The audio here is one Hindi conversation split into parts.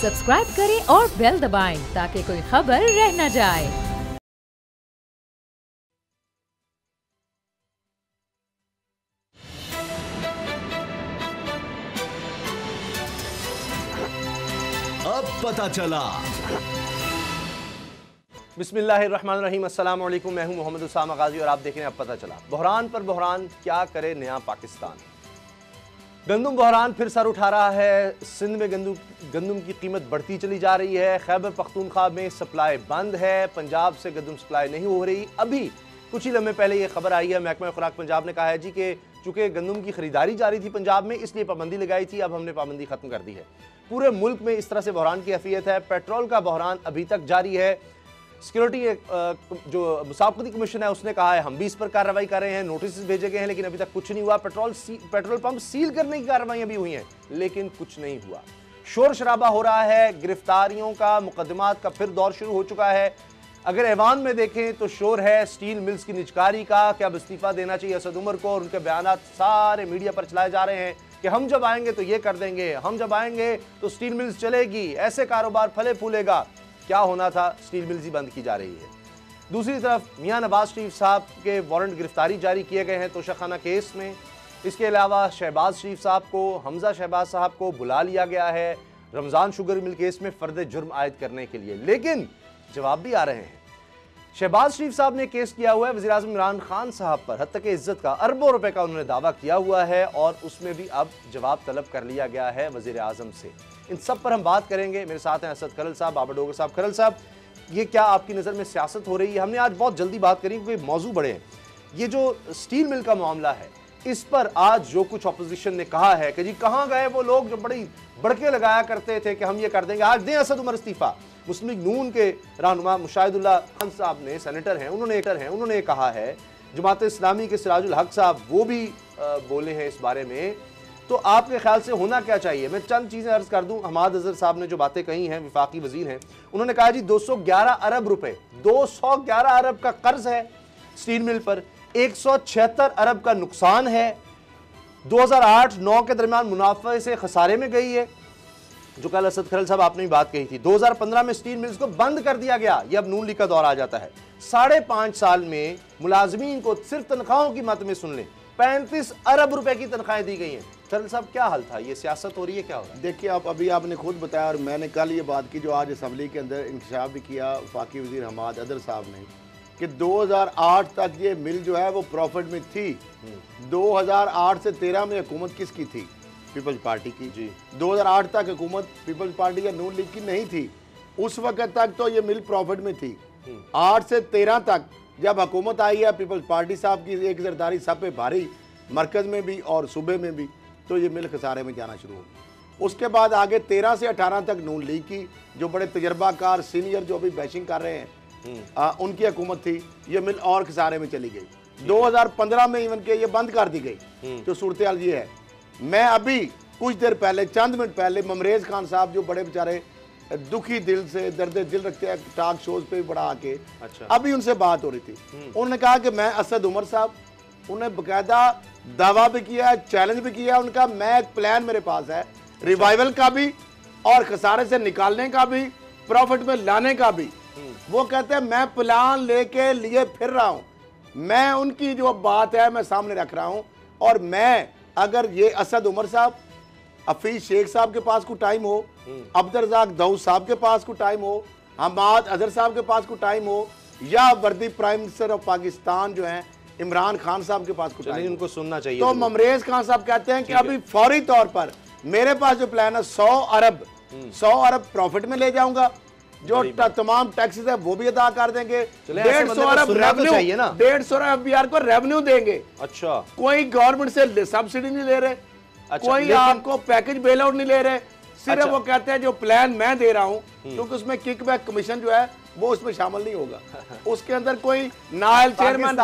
सब्सक्राइब करें और बेल दबाएं ताकि कोई खबर रह न जाए। अब पता चला। बिस्मिल्लाहिर्रहमानिर्रहीम, अस्सलाम वालेकुम। मैं हूं मोहम्मद उसामा गाजी और आप देख रहे हैं अब पता चला। बहरान पर बहरान, क्या करे नया पाकिस्तान। गंदम बहरान फिर सर उठा रहा है। सिंध में गंदम की कीमत बढ़ती चली जा रही है। खैबर पख्तूनख्वा में सप्लाई बंद है। पंजाब से गंदम सप्लाई नहीं हो रही। अभी कुछ ही लम्हे पहले ये खबर आई है, महकमा खुराक पंजाब ने कहा है जी कि चूंकि गंदम की खरीदारी जारी थी पंजाब में, इसलिए पाबंदी लगाई थी, अब हमने पाबंदी खत्म कर दी है। पूरे मुल्क में इस तरह से बहरान की कैफियत है। पेट्रोल का बहरान अभी तक जारी है। सिक्योरिटी जो मुसाफिती कमीशन है उसने कहा है हम भी इस पर कार्रवाई कर रहे हैं, नोटिस भेजे गए हैं, लेकिन अभी तक कुछ नहीं हुआ। पेट्रोल पंप सील करने की कार्रवाइयां भी हुई हैं, लेकिन कुछ नहीं हुआ। शोर शराबा हो रहा है। गिरफ्तारियों का, मुकदमात का फिर दौर शुरू हो चुका है। अगर ऐवान में देखें तो शोर है स्टील मिल्स की निजकारी का कि अब इस्तीफा देना चाहिए असद उमर को, और उनके बयान सारे मीडिया पर चलाए जा रहे हैं कि हम जब आएंगे तो ये कर देंगे, हम जब आएंगे तो स्टील मिल्स चलेगी, ऐसे कारोबार फले फूलेगा। क्या होना था, स्टील मिल्स ही बंद की जा रही है। दूसरी तरफ मियां नवाज शरीफ साहब के वारंट गिरफ्तारी जारी किए गए हैं तोशाखाना केस में। इसके अलावा शहबाज शरीफ साहब को, हमजा शहबाज साहब को बुला लिया गया है रमज़ान शुगर मिल केस में फर्द जुर्म आयद करने के लिए, लेकिन जवाब भी आ रहे हैं। शहबाज शरीफ साहब ने केस किया हुआ है वज़ीर आज़म इमरान खान साहब पर, हद तक इज्जत का, अरबों रुपए का उन्होंने दावा किया हुआ है, और उसमें भी अब जवाब तलब कर लिया गया है वज़ीर आज़म से। इन सब पर हम बात करेंगे। मेरे साथ हैं असद खरल साहब, बाबर डोगर साहब। खरल साहब, ये क्या आपकी नज़र में सियासत हो रही है? हमने आज बहुत जल्दी बात करी क्योंकि मौजू बड़े हैं। ये जो स्टील मिल का मामला है, इस पर आज जो कुछ अपोजिशन ने कहा है कि जी कहाँ गए वो लोग जो बड़ी बड़के लगाया करते थे कि हम ये कर देंगे, आज दें असद उमर इस्तीफा। मुस्लिम लीग नून के रहनुमा मुशाहिदुल्लाह खान साहब ने, सेनेटर हैं, उन्होंने कहा है। जमात इस्लामी के सिराजुल हक साहब वो भी बोले हैं इस बारे में। तो आपके ख्याल से होना क्या चाहिए? मैं चंद चीज़ें अर्ज कर दूं। हमाद अजहर साहब ने जो बातें कही हैं, विफाकी वजीर हैं, उन्होंने कहा जी 211 अरब रुपए, 211 अरब का कर्ज है स्टील मिल पर, 176 अरब का नुकसान है, 2008-9 के दरमियान मुनाफे से खसारे में गई है, जो कल असद खरल साहब आपने भी बात कही थी। 2015 में स्टील मिल्स को बंद कर दिया गया, ये अब नून लीग का दौर आ जाता है। 5.5 साल में मुलाजमीन को सिर्फ तनख्वाहों की मत में सुन लें 35 अरब रुपए की तनख्वाहें दी गई हैं। खरल साहब, क्या हाल था? ये सियासत हो रही है, क्या हो रहा है? देखिए, आप अभी आपने खुद बताया और मैंने कल ये बात की जो आज असम्बली के अंदर इंकशाफ भी किया वफाकी वजीर हमाद अदर साहब ने, कि 2008 तक ये मिल जो है वो प्रॉफिट में थी। 2008 से 13 में हुकूमत किसकी थी? पीपल्स पार्टी की जी। 2008 तक हुकूमत पीपल्स पार्टी या नून लीग की नहीं थी। उस वक्त तक तो ये मिल प्रॉफिट में थी। 8 से 13 तक जब हुकूमत आई है पीपल्स पार्टी साहब की एक ज़रदारी सब पे भारी, मरकज़ में भी और सूबे में भी, तो ये मिल खसारे में जाना शुरू हो। उसके बाद आगे 13 से 18 तक नून लीग की जो बड़े तजर्बाकार सीनियर जो अभी बैशिंग कर रहे हैं उनकी हुकूमत थी, ये मिल और खसारे में चली गई। 2015 में इवन के ये बंद कर दी गई। तो सूरत हाल ये है। मैं अभी कुछ देर पहले, चंद मिनट पहले, ममरेज खान साहब जो बड़े बेचारे दुखी दिल से, दर्द दिल रखते हैं, टॉक शोज पे भी बड़ा आके, अच्छा, अभी उनसे बात हो रही थी। उन्होंने कहा कि मैं असद उमर साहब, उन्हें बकायदा दावा भी किया, चैलेंज भी किया उनका, मैं एक प्लान मेरे पास है रिवाइवल का भी और खसारे से निकालने का भी, प्रॉफिट में लाने का भी। वो कहते हैं मैं प्लान लेके लिए फिर रहा हूं, मैं उनकी जो बात है मैं सामने रख रहा हूं। और मैं, अगर ये असद उमर साहब, हफीज शेख साहब के पास को टाइम हो, अब्दुर्रज़ाक दाऊद साहब के पास को टाइम हो, हमाद अजहर साहब के पास को टाइम हो, या वर्दी प्राइम मिनिस्टर ऑफ पाकिस्तान जो है इमरान खान साहब के पास को टाइम, उनको सुनना चाहिए। तो ममरेज खान साहब कहते हैं कि अभी फौरी तौर पर मेरे पास जो प्लान है 100 अरब प्रॉफिट में ले जाऊंगा, जो तमाम टैक्सेस है वो भी अदा कर देंगे, 150 अरब रेवेन्यू, 150 अरब बिहार को रेवेन्यू देंगे। अच्छा, कोई गवर्नमेंट से सब्सिडी नहीं ले रहे, अच्छा, कोई आपको पैकेज बेल आउट नहीं ले रहे, सिर्फ अच्छा, वो कहते हैं जो प्लान मैं दे रहा हूं, क्योंकि उसमें किकबैक कमीशन जो है वो उसमें शामिल नहीं होगा, उसके अंदर कोई नायल चेयरमैन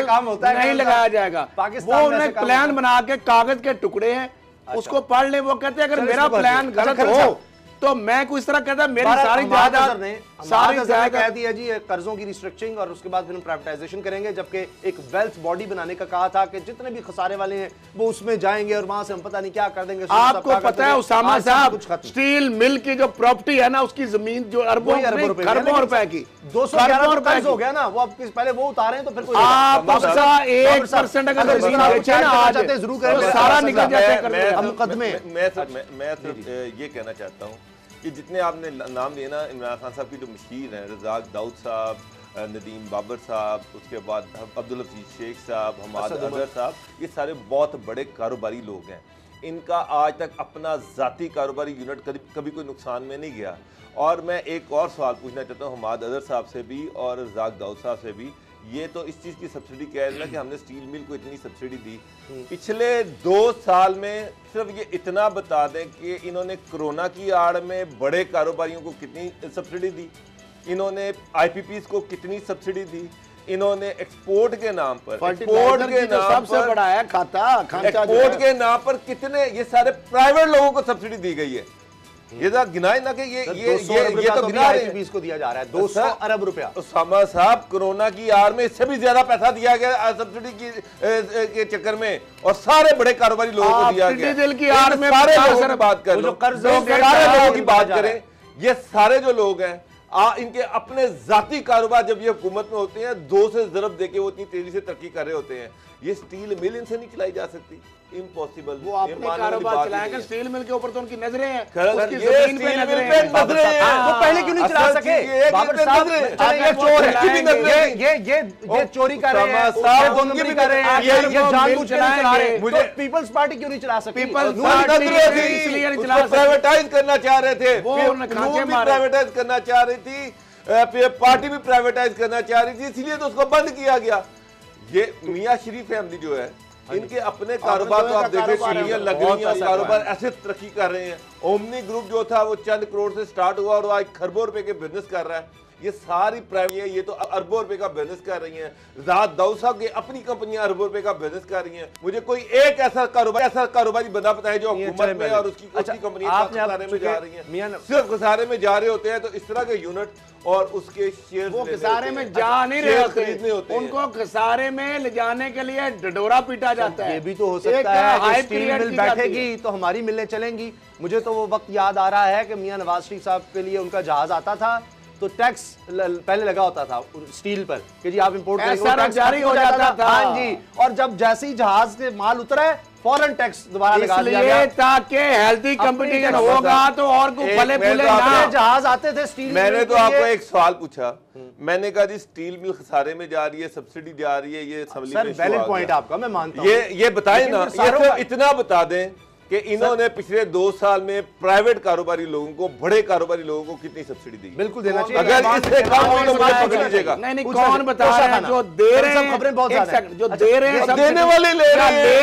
काम होता है नहीं लगाया जाएगा। वो उन्हें प्लान बना के कागज के टुकड़े हैं, उसको पढ़ ले। वो कहते हैं अगर मेरा प्लान गलत हो तो मैं कुछ तरह कहता मेरी सारी जायदाद सारी कह दिया जी कर्जों की रिस्ट्रक्चरिंग और उसके बाद फिर हम प्राइवेटाइजेशन करेंगे, जबकि एक वेल्थ बॉडी बनाने का कहा था कि जितने भी खसारे वाले हैं वो उसमें जाएंगे और वहां से हम पता नहीं क्या कर देंगे। आपको पता है उसामा साहब, स्टील मिल की जो प्रॉपर्टी है ना, उसकी जमीन जो अरबों रुपए की 211 कर्ज हो गया ना, वो आप पहले वो उतारे तो फिर कोई आप 1% अगर जमीन बेचे ना आज जरूर करें, सारा निकल जाता है मुकदमे। मैं ये कहना चाहता हूँ कि जितने आपने नाम लिए ना इमरान खान साहब की जो मशीर हैं, रज़ाक दाऊद साहब, नदीम बाबर साहब, उसके बाद अब्दुल हफीज शेख साहब, हमाद अजहर साहब, ये सारे बहुत बड़े कारोबारी लोग हैं। इनका आज तक अपना ज़ाती कारोबारी यूनिट कभी कोई नुकसान में नहीं गया। और मैं एक और सवाल पूछना चाहता हूँ हमाद अजहर साहब से भी और रज़ाक दाऊद साहब से भी, ये तो इस चीज़ की सब्सिडी कह रहे हैं कि हमने स्टील मिल को इतनी सब्सिडी दी, पिछले 2 साल में सिर्फ ये इतना बता दें कि इन्होंने कोरोना की आड़ में बड़े कारोबारियों को कितनी सब्सिडी दी, इन्होंने IPPs को कितनी सब्सिडी दी, इन्होंने एक्सपोर्ट के नाम पर, एक्सपोर्ट के नाम सबसे बड़ा है खाता, एक्सपोर्ट के नाम पर कितने ये सारे प्राइवेट लोगों को सब्सिडी दी गई है। ये गिनाए ना कि ये तो गिना रहे को दिया जा रहा है 200 अरब रुपया। उसामा साहब, कोरोना की आड़ में इससे भी ज्यादा पैसा दिया गया सब्सिडी के चक्कर में, और सारे बड़े कारोबारी लोगों को दिया गया। दिल की आड़ में सारे लोगों की बात कर लो, सारे लोगों की बात करें, ये सारे जो लोग हैं इनके अपने जाती कारोबार जब ये हुकूमत में होते हैं 2 से ज़रब देके वो इतनी तेजी से तरक्की कर रहे होते हैं। ये स्टील मिल इनसे नहीं चलाई जा सकती, इम्पॉसिबल। वो अपने कारोबार चलाएंगे, स्टील मिल के ऊपर तो उनकी नजरें हैं, उसकी जमीन पे नजरें हैं। वो पहले क्यों नहीं चला सके? बाबर साहब ये चोर है, ये चोरी कर रहे हैं, दोनों कर रहे हैं, ये जानबूझ के चला रहे हैं। मुझे पीपल्स पार्टी क्यों नहीं चला सकी? पीपल्स पार्टी इसलिए नहीं चला, प्राइवेटाइज करना चाह रहे थे, प्राइवेटाइज करना चाह रही थी, पार्टी भी प्राइवेटाइज करना चाह रही थी, इसलिए तो उसको बंद किया गया। ये मियां शरीफ फैमिली जो है, इनके अपने कारोबार तो आप देखें, सीढ़ियां लग रही हैं, कारोबार ऐसे तरक्की कर रहे हैं। ओमनी ग्रुप जो था वो चंद करोड़ से स्टार्ट हुआ और आज खरबों रुपए के बिजनेस कर रहा है। ये सारी प्राइवेट है, ये तो अरबों रुपए का बिजनेस कर रही हैं। रज़ाक दाऊद साहब की अपनी कंपनियां अरबों रुपए का बिजनेस कर रही हैं। मुझे कोई एक ऐसा कारोबारी बंदा बताए जो हुकूमत में और उसकी कंपनियां खसारे में जा रही हैं, सिर्फ खसारे में जा रहे होते हैं। तो इस तरह के यूनिट और उसके शेयर वो खसारे में जा नहीं रहे होते, उनको खसारे में ले जाने के लिए डडोरा पीटा जाता है। ये भी तो हो सकता है कि स्टील मिल बैठेगी तो हमारी मिलें चलेंगी। मुझे तो वो वक्त याद आ रहा है कि मियां नवाज शरीफ साहब के लिए उनका जहाज आता था तो टैक्स पहले लगा होता था स्टील पर कि जी आप इंपोर्ट करेंगे, जारी हो जाता था। हाँ जी, और जब जैसे ही जहाज से माल उतरा है फौरन टैक्स दोबारा लगा दिया गया, ताकि हेल्थी कंपटीशन होगा तो और को फले फूले ना। जहाज आते थे स्टील। मैंने तो आपको एक सवाल पूछा, मैंने कहा जी स्टील मिल खसारे में जा रही है, सब्सिडी जा रही है, ये वैलिड पॉइंट आपका, मैं मानता हूं। ये बताएं ना, ये इतना बता दें कि इन्होंने पिछले 2 साल में प्राइवेट कारोबारी लोगों को, बड़े कारोबारी लोगों को कितनी सब्सिडी दी? बिल्कुल देना चाहिए। अगर इससे कम हो तो मुझे पकड़ लीजिएगा। नहीं कौन बता रहे हैं? जो दे रहे हैं, खबरें बहुत ज्यादा हैं, जो दे रहे हैं, देने वाले ले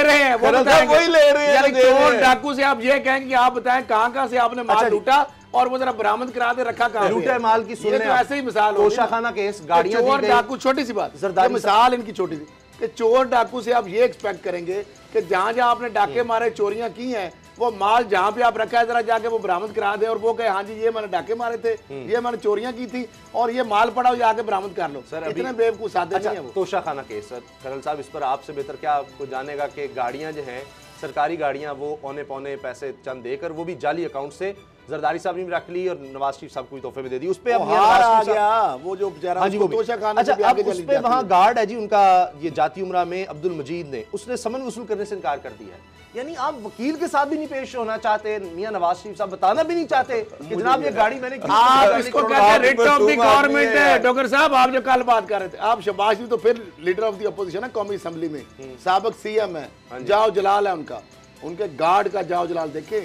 रहे हैं, वो वही ले रहे हैं। चोर डाकू से आप ये कहेंगे कि आप बताएं कहां से आपने माल लूटा और वो जरा बरामद करा दे रखा कहां? लूटे माल की सुनने तो ऐसे ही मिसाल हो, तोशाखाना केस, गाड़ियां चोर डाकू, छोटी सी बात, मिसाल इनकी छोटी सी कि चोर डाकू से आप ये एक्सपेक्ट करेंगे कि जहां जहां आपने डाके मारे, चोरियां की हैं, वो माल जहां पे आप रखा है जरा जाके वो बरामद करा दे और वो कहे हाँ जी ये मैंने डाके मारे थे, ये मैंने चोरियां की थी और ये माल पड़ा हो जाके बरामद कर लो। सर इतने बेवकूफ साधे नहीं है वो। तोशाखाना केस सर, कर्नल साहब इस पर आपसे बेहतर क्या आपको जानेगा कि गाड़ियां जो हैं, सरकारी गाड़ियां, वो औने पौने पैसे चंद देकर, वो भी जाली अकाउंट से जरदारी साहब ने भी रख ली और नवाज शरीफ साहब को भी तोहफे में दे दी। उस पे अब आ गया वो जो बेचारा, हाँ जी, वो तोशाखाना। अच्छा, अब उस पे वहां गार्ड है जी उनका, ये जाती उमरा में अब्दुल मजीद ने, उसने समन वसूल करने से इनकार कर दिया है। यानी आप वकील के साथ भी नहीं पेश होना चाहते, मियां नवाज शरीफ साहब बताना भी नहीं चाहते कि जनाब ये गाड़ी मैंने, आप इसको कहते हैं रिट ऑफ द गवर्नमेंट है। डॉक्टर साहब आप जो कल बात कर रहे थे, आप शहबाज भी तो फिर लीडर ऑफ द अपोजिशन है कौमी असेंबली में, साबिक सीएम है, जाओ जलाल है उनका, उनके गार्ड का जाओ जलाल देखें।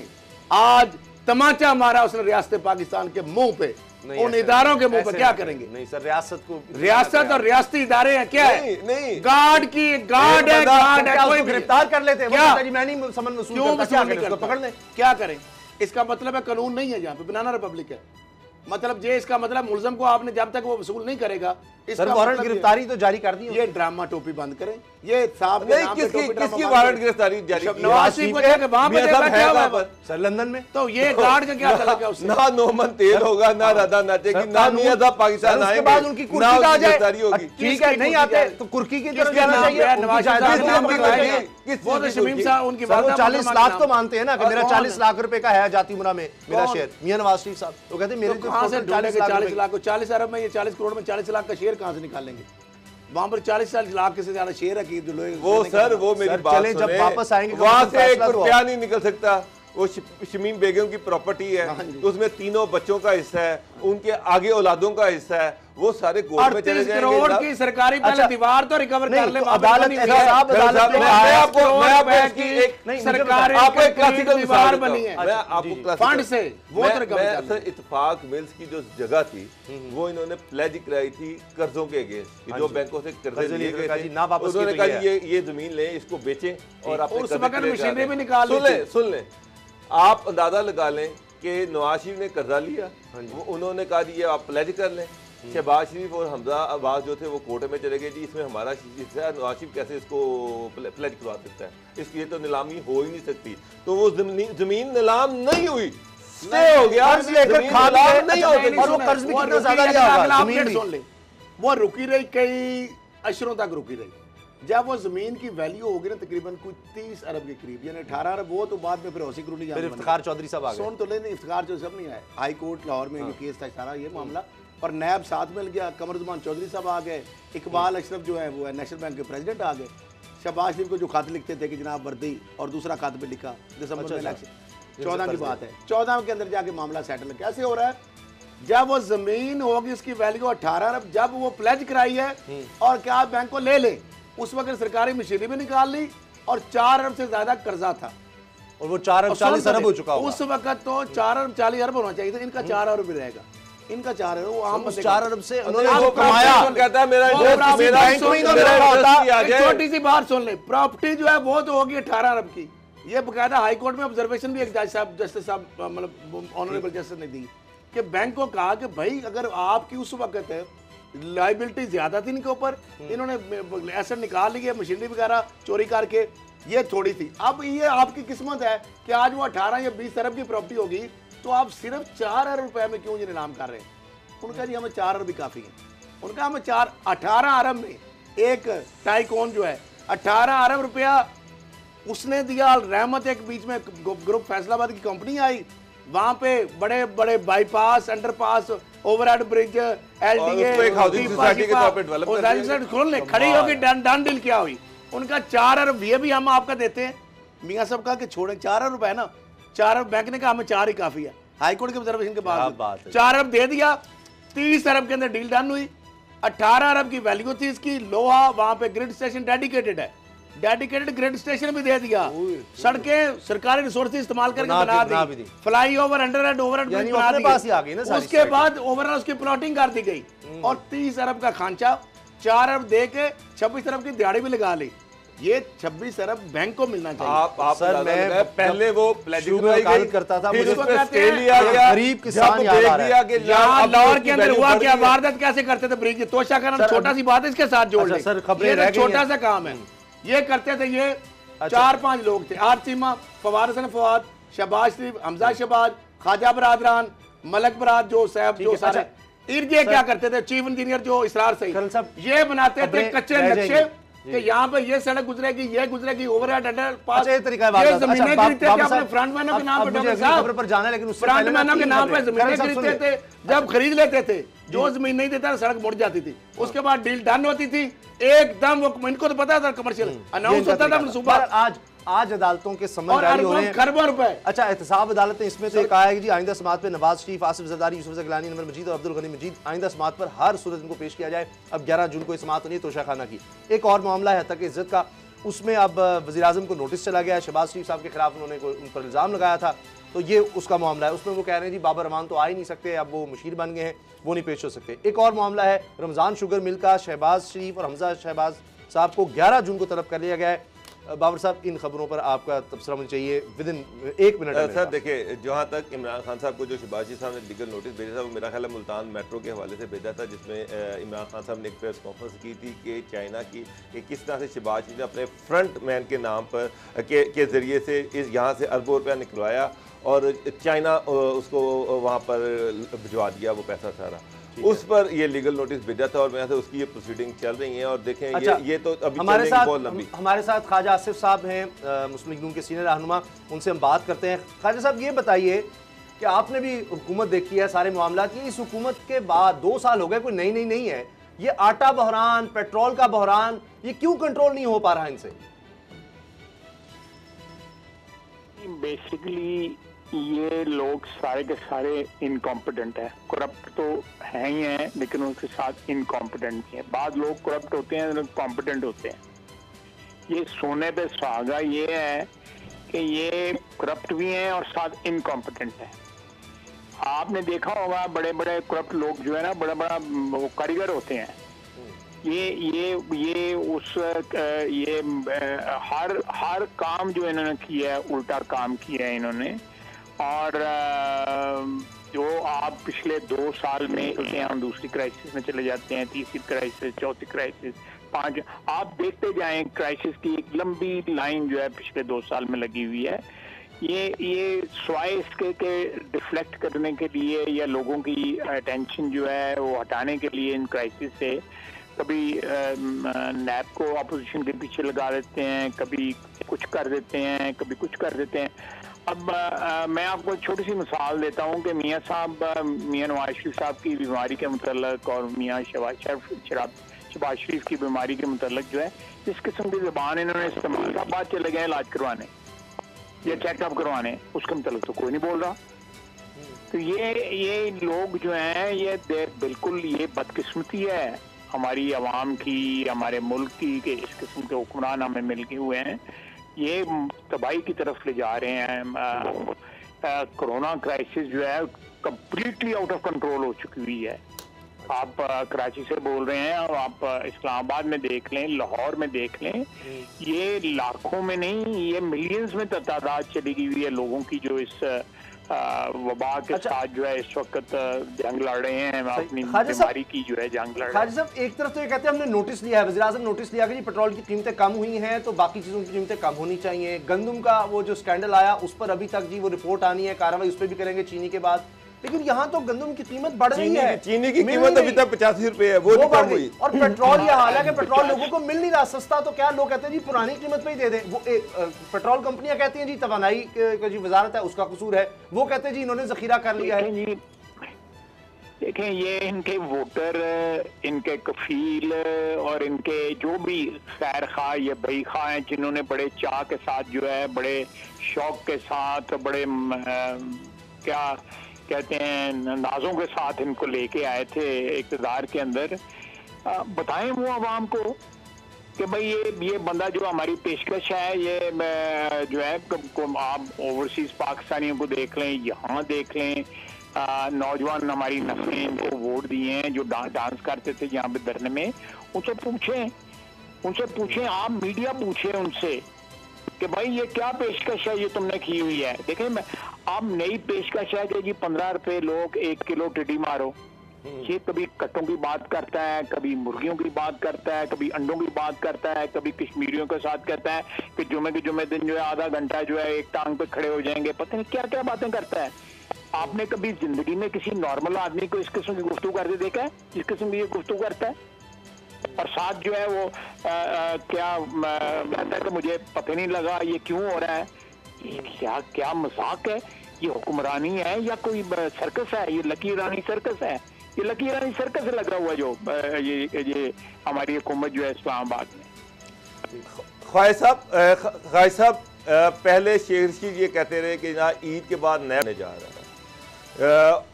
आज तमाचा मारा उसने रियासत पाकिस्तान के मुंह पे, उन इदारों के मुंह पे, क्या करेंगे? नहीं सर, रियासत को, रियासत और रियासती इदारे हैं, क्या है? नहीं गार्ड की गार्ड है, गार्ड है, कोई गिरफ्तार कर लेते हैं, क्या? मैं नहीं समन वसूल क्यों करता, वसूल नहीं करता? पकड़ ले, क्या करें? इसका मतलब है कानून नहीं है यहाँ पे, बनाना रिपब्लिक है। मतलब ये इसका मतलब मुलजम को आपने जब तक वो वसूल नहीं करेगा, सर इसका वारंट मतलब गिरफ्तारी तो जारी कर दी है। ये ड्रामा टोपी बंद करें। ये साहब के नहीं, नाम पे किसकी टोपी ड्रामा किसकी बंद वारंट करें। गिरफ्तारी जारी की? नवाज शरीफ को जाके वहां पे मियां देखा साहब क्या है हुआ वहां है? पर। सर लंदन में तो ये गार्ड का क्या तलक है उससे? ना नोमन तेल होगा, ना राधा नाचेगी, ना मियां साहब पाकिस्तान उसके आएंगे, बाद उनकी ना कुर्की का आ उनकी जाए। गिरफ्तारी होगी। ठीक है, नहीं आते तो कुर्की की तरफ किसके जाना नाम चाहिए। पे है? उनकी नवाज शरीफ जायदाद साहब नाम नाम बताइए। बताइए। किस वो तो चीज़ की शमीम कुर्की? साहब उनकी सर वो वालदा 40 मोहतरमा लाख के तो नाम। मानते हैं ना कि मेरा कौन? 40 लाख रुपए का है जाती उमरा में मेरा कौन? शेयर। मियां नवाज शरीफ साहब वो कहते हैं मेरे तो कहाँ से टोटल ढूंढेंगे 40 रुपए। लाख को? 40 अरब में ये 40 करोड़ में 40 लाख का शेयर कहाँ से निकालेंगे? वहां पर 40 लाख से ज्यादा शेयर है कि जो लोग वो सर वो मेरी सर, बात चलें, जब सुने। वापस आएंगे वहां तो से फैसला एक तो रुपया नहीं निकल सकता। वो शमीम बेगम की प्रॉपर्टी है, हाँ जी। उसमें तीनों बच्चों का हिस्सा है, उनके आगे औलादों का हिस्सा है, वो सारे कोर्ट में चले 38 जाएंगे। करोड़ साहब। की सरकारी पहले अच्छा। दीवार तो रिकवर नहीं, कर ले। तो वहां पे अदालत बनी ऐसा हुई है। साहब अदालत मैं में आपको की एक नहीं, मुझे सरकारी आपको एक क्लासिकल दीवार बनी है मैं आपको जी, जी। classical- फंड से वो तो रिकवर कर सर इत्तेफाक मिल्स की जो जगह थी वो इन्होंने प्लेज कराई थी कर्जों के अगेंस्ट, जो बैंकों से कर्जे लिए गए थे। ना वापस उन्होंने किए तो कहा ये जमीन लें, इसको बेचें और अपने उस कर्जे वक्त clear मशीनें करा भी दें। निकाल ली सुन लें थी। सुन लें, आप अंदाजा लगा लें कि नवाज शरीफ ने कर्जा लिया, वो उन्होंने कहा जी ये आप प्लेज कर लें। शहबाज शरीफ और हमजा अब्बास जो थे वो कोर्ट में चले गए जी इसमें हमारा हिस्सा है, नवाज शरीफ कैसे इसको प्लेज करवा सकता है, इसकी ये तो नीलामी हो ही नहीं सकती। तो वो जमीन नीलाम नहीं हुई, स्टे हो गया, कर्ज लेकर जमीन खा नीलाम लिए, नहीं अच्छा, हो सकती। और वो कर्ज भी कितना ज्यादा लिया होगा, जमीन भी। सुन ले, वो रुकी रही कई अशरों तक रुकी रही। जब वो जमीन की वैल्यू होगी ना तकरीबन कुछ 30 अरब के करीब, यानी 18 अरब, वो तो बाद में फिर हौसिक रूलिंग फिर इफ्तिखार चौधरी साहब आ गए। सुन तो ले नहीं, इफ्तिखार चौधरी साहब नहीं आए, हाई कोर्ट लाहौर में जो केस था सारा ये मामला, और नैब साथ मिल गया, कमरुज़्मान चौधरी साहब आ गए, इकबाल अशरफ जो है वो है नेशनल बैंक के प्रेसिडेंट आ गए। शहबाज शरीफ को जो खत लिखते थे कि जनाब वर्दी, और दूसरा खत भी लिखा दिसंबर में इलेक्शन 14 की बात है, 14 के अंदर जाके मामला सेटल कैसे हो रहा है? जब वो जमीन होगी उसकी वैल्यू 18 अरब, जब वो प्लेज कराई है और क्या बैंक को ले ले, उस वक्त सरकारी मशीनें भी निकाल ली और 4 अरब से ज्यादा कर्जा था, और वो 4 अरब 40 अरब हो चुका होगा। उस वक्त तो 4 अरब 40 अरब होना चाहिए था, इनका 4 अरब भी रहेगा, इनका 4 अरब, वो आम उस बंदे 4 का। अरब से अब उन्होंने आप वो कमाया। प्रॉपर्टी कहता है मेरा वो इंटरेस्ट प्रॉपर्टी मेरा बैंक इंटरेस्ट में ही मेरा तो इंटरेस्ट होता। ही आ एक जाए। छोटी सी बात सुन ले, प्रॉपर्टी जो है वो तो होगी 18 अरब की, ये बकायदा हाई कोर्ट में ऑब्जर्वेशन भी एक जज साहब, जस्टिस साहब, मतलब ऑनरेबल जस्टिस ने दी कि बैंक को कहा कि भाई अगर आपकी उस वक्त लाइबिलिटी ज्यादा थी इनके ऊपर, इन्होंने एसेट निकाल लिए मशीनरी वगैरह चोरी करके, ये थोड़ी थी। अब ये आपकी किस्मत है कि आज वो 18 या 20 अरब की प्रॉपर्टी होगी, तो आप सिर्फ 4 अरब रुपए में क्यों ये नीलाम कर रहे हैं? उनका जी हमें 4 अरब भी काफी है, उनका हमें 18 अरब में एक टाइकॉन जो है 18 अरब रुपया उसने दिया। रहमत एक बीच में ग्रुप फैसलाबाद की कंपनी आई, वहां पे बड़े बड़े bypass, underpass, overhead bridge, LDA, उसको एक हाउसिंग सोसाइटी के तौर पे डेवलप कर दिया। खोल ले, खड़ी होगी डन डील क्या हुई? उनका 4 अरब ये भी हम आपका देते हैं। मियां साहब कहा कि छोड़े 4 अरब है ना, 4 अरब बैंक ने कहा हमें 4 ही काफी है, हाईकोर्ट के ऑब्जर्वेशन के बाद 4 अरब दे दिया, 30 अरब के अंदर डील डन हुई। 18 अरब की वैल्यू थी इसकी, लोहा वहां पे ग्रिड स्टेशन डेडिकेटेड है, डेडिकेटेड ग्रिड स्टेशन भी दे दिया, सड़कें सरकारी रिसोर्सेज इस्तेमाल करके बना दी, फ्लाई ओवर, अंडरहेड, ओवरहेड ब्रिज बना दी। उसके बाद ओवरऑल उसकी प्लॉटिंग कर दी गई और 30 अरब का खांचा 4 अरब दे के 26 अरब की दिहाड़ी भी लगा ली। ये 26 अरब बैंक को मिलना चाहिए। आप सर मैं पहले वो करता था, मुझे गरीब किसान याद आ रहा है। यहाँ लाहौर के अंदर हुआ क्या वारदात कैसे करते थे ब्रिज, तोशा का नाम छोटा सी बात है, इसके साथ जोड़ ले, सर खबरें ये रह तो गई छोटा सा काम है। ये करते थे, ये 4-5 लोग थे, आरसीमा, फवाद हसन फवाद, शहबाज शरीफ, हमजा शहबाज, ख्वाजा बरादरान, मलक बराद जो साहब जो सारे इर्जे क्या करते थे, चीफ इंजीनियर जो इसरार सही, ये बनाते थे कच्चे नक्शे कि यहाँ पे ये सड़क गुजरेगी, ये गुजरेगी, ओवरहेड अंडरपास, ये जमीनें खरीदते थे अपने फ्रंटमैनों के नाम पे। डॉक्टर साहब पर जाना है, लेकिन उससे फ्रंटमैनों के नाम पे जमीनें खरीदते थे, जब खरीद लेते थे, जो जमीन नहीं देता सड़क मुड़ जाती थी, उसके बाद डील डन होती थी एकदम। वो इनको तो पता था, कमर्शियल अनाउंस होता था सुबह। आज अदालतों के समन जारी हो रहे हैं, खरबों रुपए। अच्छा, एहतसाब अदालत ने इसमें तो कहा है कि जी आइंदा समात पे नवाज शरीफ, आसिफ जरदारी, यूसुफ गिलानी, नमर मजीद और अब्दुल गनी मजीद आइंदा समात पर हर सूरत इनको पेश किया जाए। अब 11 जून को समात होनी है तोशाखाना की। एक और मामला है तक इज्जत का, उसमें अब वज़ीर आज़म को नोटिस चला गया है, शहबाज शरीफ साहब के खिलाफ उन्होंने उन पर इल्ज़ाम लगाया था, तो ये उसका मामला है। उसमें वो कह रहे हैं जी बाबर रहमान तो आ ही नहीं सकते, अब वो मुशीर बन गए हैं, वो नहीं पेश हो सकते। एक और मामला है रमज़ान शुगर मिल का, शहबाज शरीफ और हमजा शहबाज साहब को 11 जून को तलब कर लिया गया है। बाबर साहब, इन खबरों पर आपका तबसरा मुझे चाहिए विद इन 1 मिनट। सर देखिए, जहाँ तक इमरान खान साहब को जो शिबाजी साहब ने लीगल नोटिस भेजा था, वो मेरा ख्याल है मुल्तान मेट्रो के हवाले से भेजा था, जिसमें इमरान खान साहब ने एक प्रेस कॉन्फ्रेंस की थी कि चाइना की कि किस तरह से शिबाजी ने अपने फ्रंट मैन के नाम पर के ज़रिए से यहाँ से अरबों रुपया निकलवाया और चाइना उसको वहाँ पर भिजवा दिया वो पैसा सारा। उस पर ये लीगल नोटिस भेजा था और मेरे से उसकी ये प्रोसीडिंग चल रही है। और देखें अच्छा, ये तो अभी हमारे साथ ख्वाजा आसिफ साहब हैं, मुस्लिम लीग नून के सीनियर रहनुमा, उनसे हम बात करते हैं। ख्वाजा साहब, ये बताइए कि आपने भी हुकूमत देखी है, सारे मामला की, इस हुकूमत के बाद 2 साल हो गए, कोई नई नहीं है, ये आटा बहरान, पेट्रोल का बहरान, ये क्यों कंट्रोल नहीं हो पा रहा इनसे? बेसिकली ये लोग सारे के सारे इनकॉम्पिटेंट है, करप्ट तो हैं ही हैं, लेकिन उनके साथ इनकॉम्पिटेंट भी है। बाद लोग करप्ट होते हैं, कॉम्पिटेंट होते हैं। ये सोने पे सुहागा ये है कि ये करप्ट भी हैं और साथ इनकॉम्पिटेंट है। आपने देखा होगा बड़े बड़े करप्ट लोग जो है ना, बड़ा बड़ा वो कारीगर होते हैं। ये उस हर काम जो इन्होंने किया है, उल्टा काम किया है इन्होंने। और जो आप पिछले 2 साल में हम दूसरी क्राइसिस में चले जाते हैं, तीसरी क्राइसिस, चौथी क्राइसिस, 5, आप देखते जाएं क्राइसिस की एक लंबी लाइन जो है पिछले 2 साल में लगी हुई है। ये स्वाय इसके डिफ्लेक्ट करने के लिए या लोगों की अटेंशन जो है वो हटाने के लिए इन क्राइसिस से कभी नैब को अपोजिशन के पीछे लगा देते हैं, कभी कुछ कर देते हैं, कभी कुछ कर देते हैं। अब मैं आपको एक छोटी सी मिसाल देता हूँ कि मियाँ नवाज शरीफ साहब की बीमारी के मुतल्लिक और मियाँ शहबाज शरीफ की बीमारी के मुतल्लिक जो है जिस किस्म की ज़बान इन्होंने इस्तेमाल का, बात चले गए इलाज करवाने या चेकअप करवाने, उसके मुतल्लिक तो कोई नहीं बोल रहा। तो ये लोग जो हैं ये बिल्कुल ये बदकिस्मती है हमारी आवाम की, हमारे मुल्क की, कि इस किस्म के हुक्मरान हमें मिल के हुए हैं, ये तबाही की तरफ ले जा रहे हैं। कोरोना क्राइसिस जो है कंप्लीटली आउट ऑफ कंट्रोल हो चुकी हुई है। आप कराची से बोल रहे हैं और आप इस्लामाबाद में देख लें, लाहौर में देख लें, ये लाखों में नहीं, ये मिलियंस में तादाद चली गई हुई है लोगों की जो इस वबा के साथ जो है इस वक्त जंग लड़ रहे हैं, अपनी बीमारी की जो है जंग लड़ रहे हैं। खाजी साहब, एक तरफ तो ये कहते हैं हमने नोटिस लिया है, वज़ीर-ए-आज़म नोटिस लिया कि जी पेट्रोल की कीमतें कम हुई हैं तो बाकी चीज़ों की कीमतें कम होनी चाहिए। गंदम का वो जो स्कैंडल आया उस पर अभी तक जी वो रिपोर्ट आनी है, कार्रवाई उस पर भी करेंगे चीनी के बाद, लेकिन यहाँ तो गंदम की कीमत बढ़ रही है। चीनी की कीमत अभी तक 85 रुपए है, वो कम हुई। और पेट्रोल ये हाल है कि पेट्रोल लोगों को मिल नहीं रहा सस्ता, तो क्या लोग कहते हैं जी पुरानी कीमत पे ही दे दें। वो पेट्रोल कंपनियां कहती हैं जी तवानाई की जी वजारत है उसका कसूर है, वो कहते हैं जी इन्होंने जखीरा कर लिया है। देखें, ये इनके वोटर, इनके कफील और इनके जो भी खैर खा या बई खा हैं जिन्होंने बड़े चाह के साथ जो है, बड़े शौक के साथ, बड़े क्या कहते हैं नाजों के साथ इनको लेके आए थे इक़्तिदार के अंदर, बताएं वो आवाम को कि भाई ये बंदा जो हमारी पेशकश है, ये जो है आप ओवरसीज पाकिस्तानियों को देख लें, यहाँ देख लें, नौजवान हमारी नस्लें इनको वोट दिए हैं जो डांस करते थे यहाँ पे धरने में, उनसे पूछें, आप मीडिया पूछें उनसे कि भाई ये क्या पेशकश है ये तुमने की हुई है। देखें, आप नई पेशकश है कि जी 15 रुपए लोग 1 किलो टिड्डी मारो। ये कभी कट्टों की बात करता है, कभी मुर्गियों की बात करता है, कभी अंडों की बात करता है, कभी कश्मीरियों के साथ कहता है कि जुमे के जुमे दिन जो है आधा घंटा जो है एक टांग पे खड़े हो जाएंगे, पता नहीं क्या क्या बातें करता है। आपने कभी जिंदगी में किसी नॉर्मल आदमी को इस किस्म की गुफ्तगू करते देखा है जिस किस्म की ये गुफ्तगू करता है? और साथ जो है वो क्या कहता है कि मुझे पता नहीं लगा ये क्यों हो रहा है। ये क्या मजाक है? ये हुक्मरानी है या कोई सर्कस है? ये लकी रानी सर्कस है? ये लकी रानी सर्कस से लगा हुआ जो ये हमारी हुकूमत जो है इस्लामाबाद में। ख्वाजा साहब पहले शेख रशीद ये कहते रहे कि ना ईद के बाद नैब ने जा रहा है,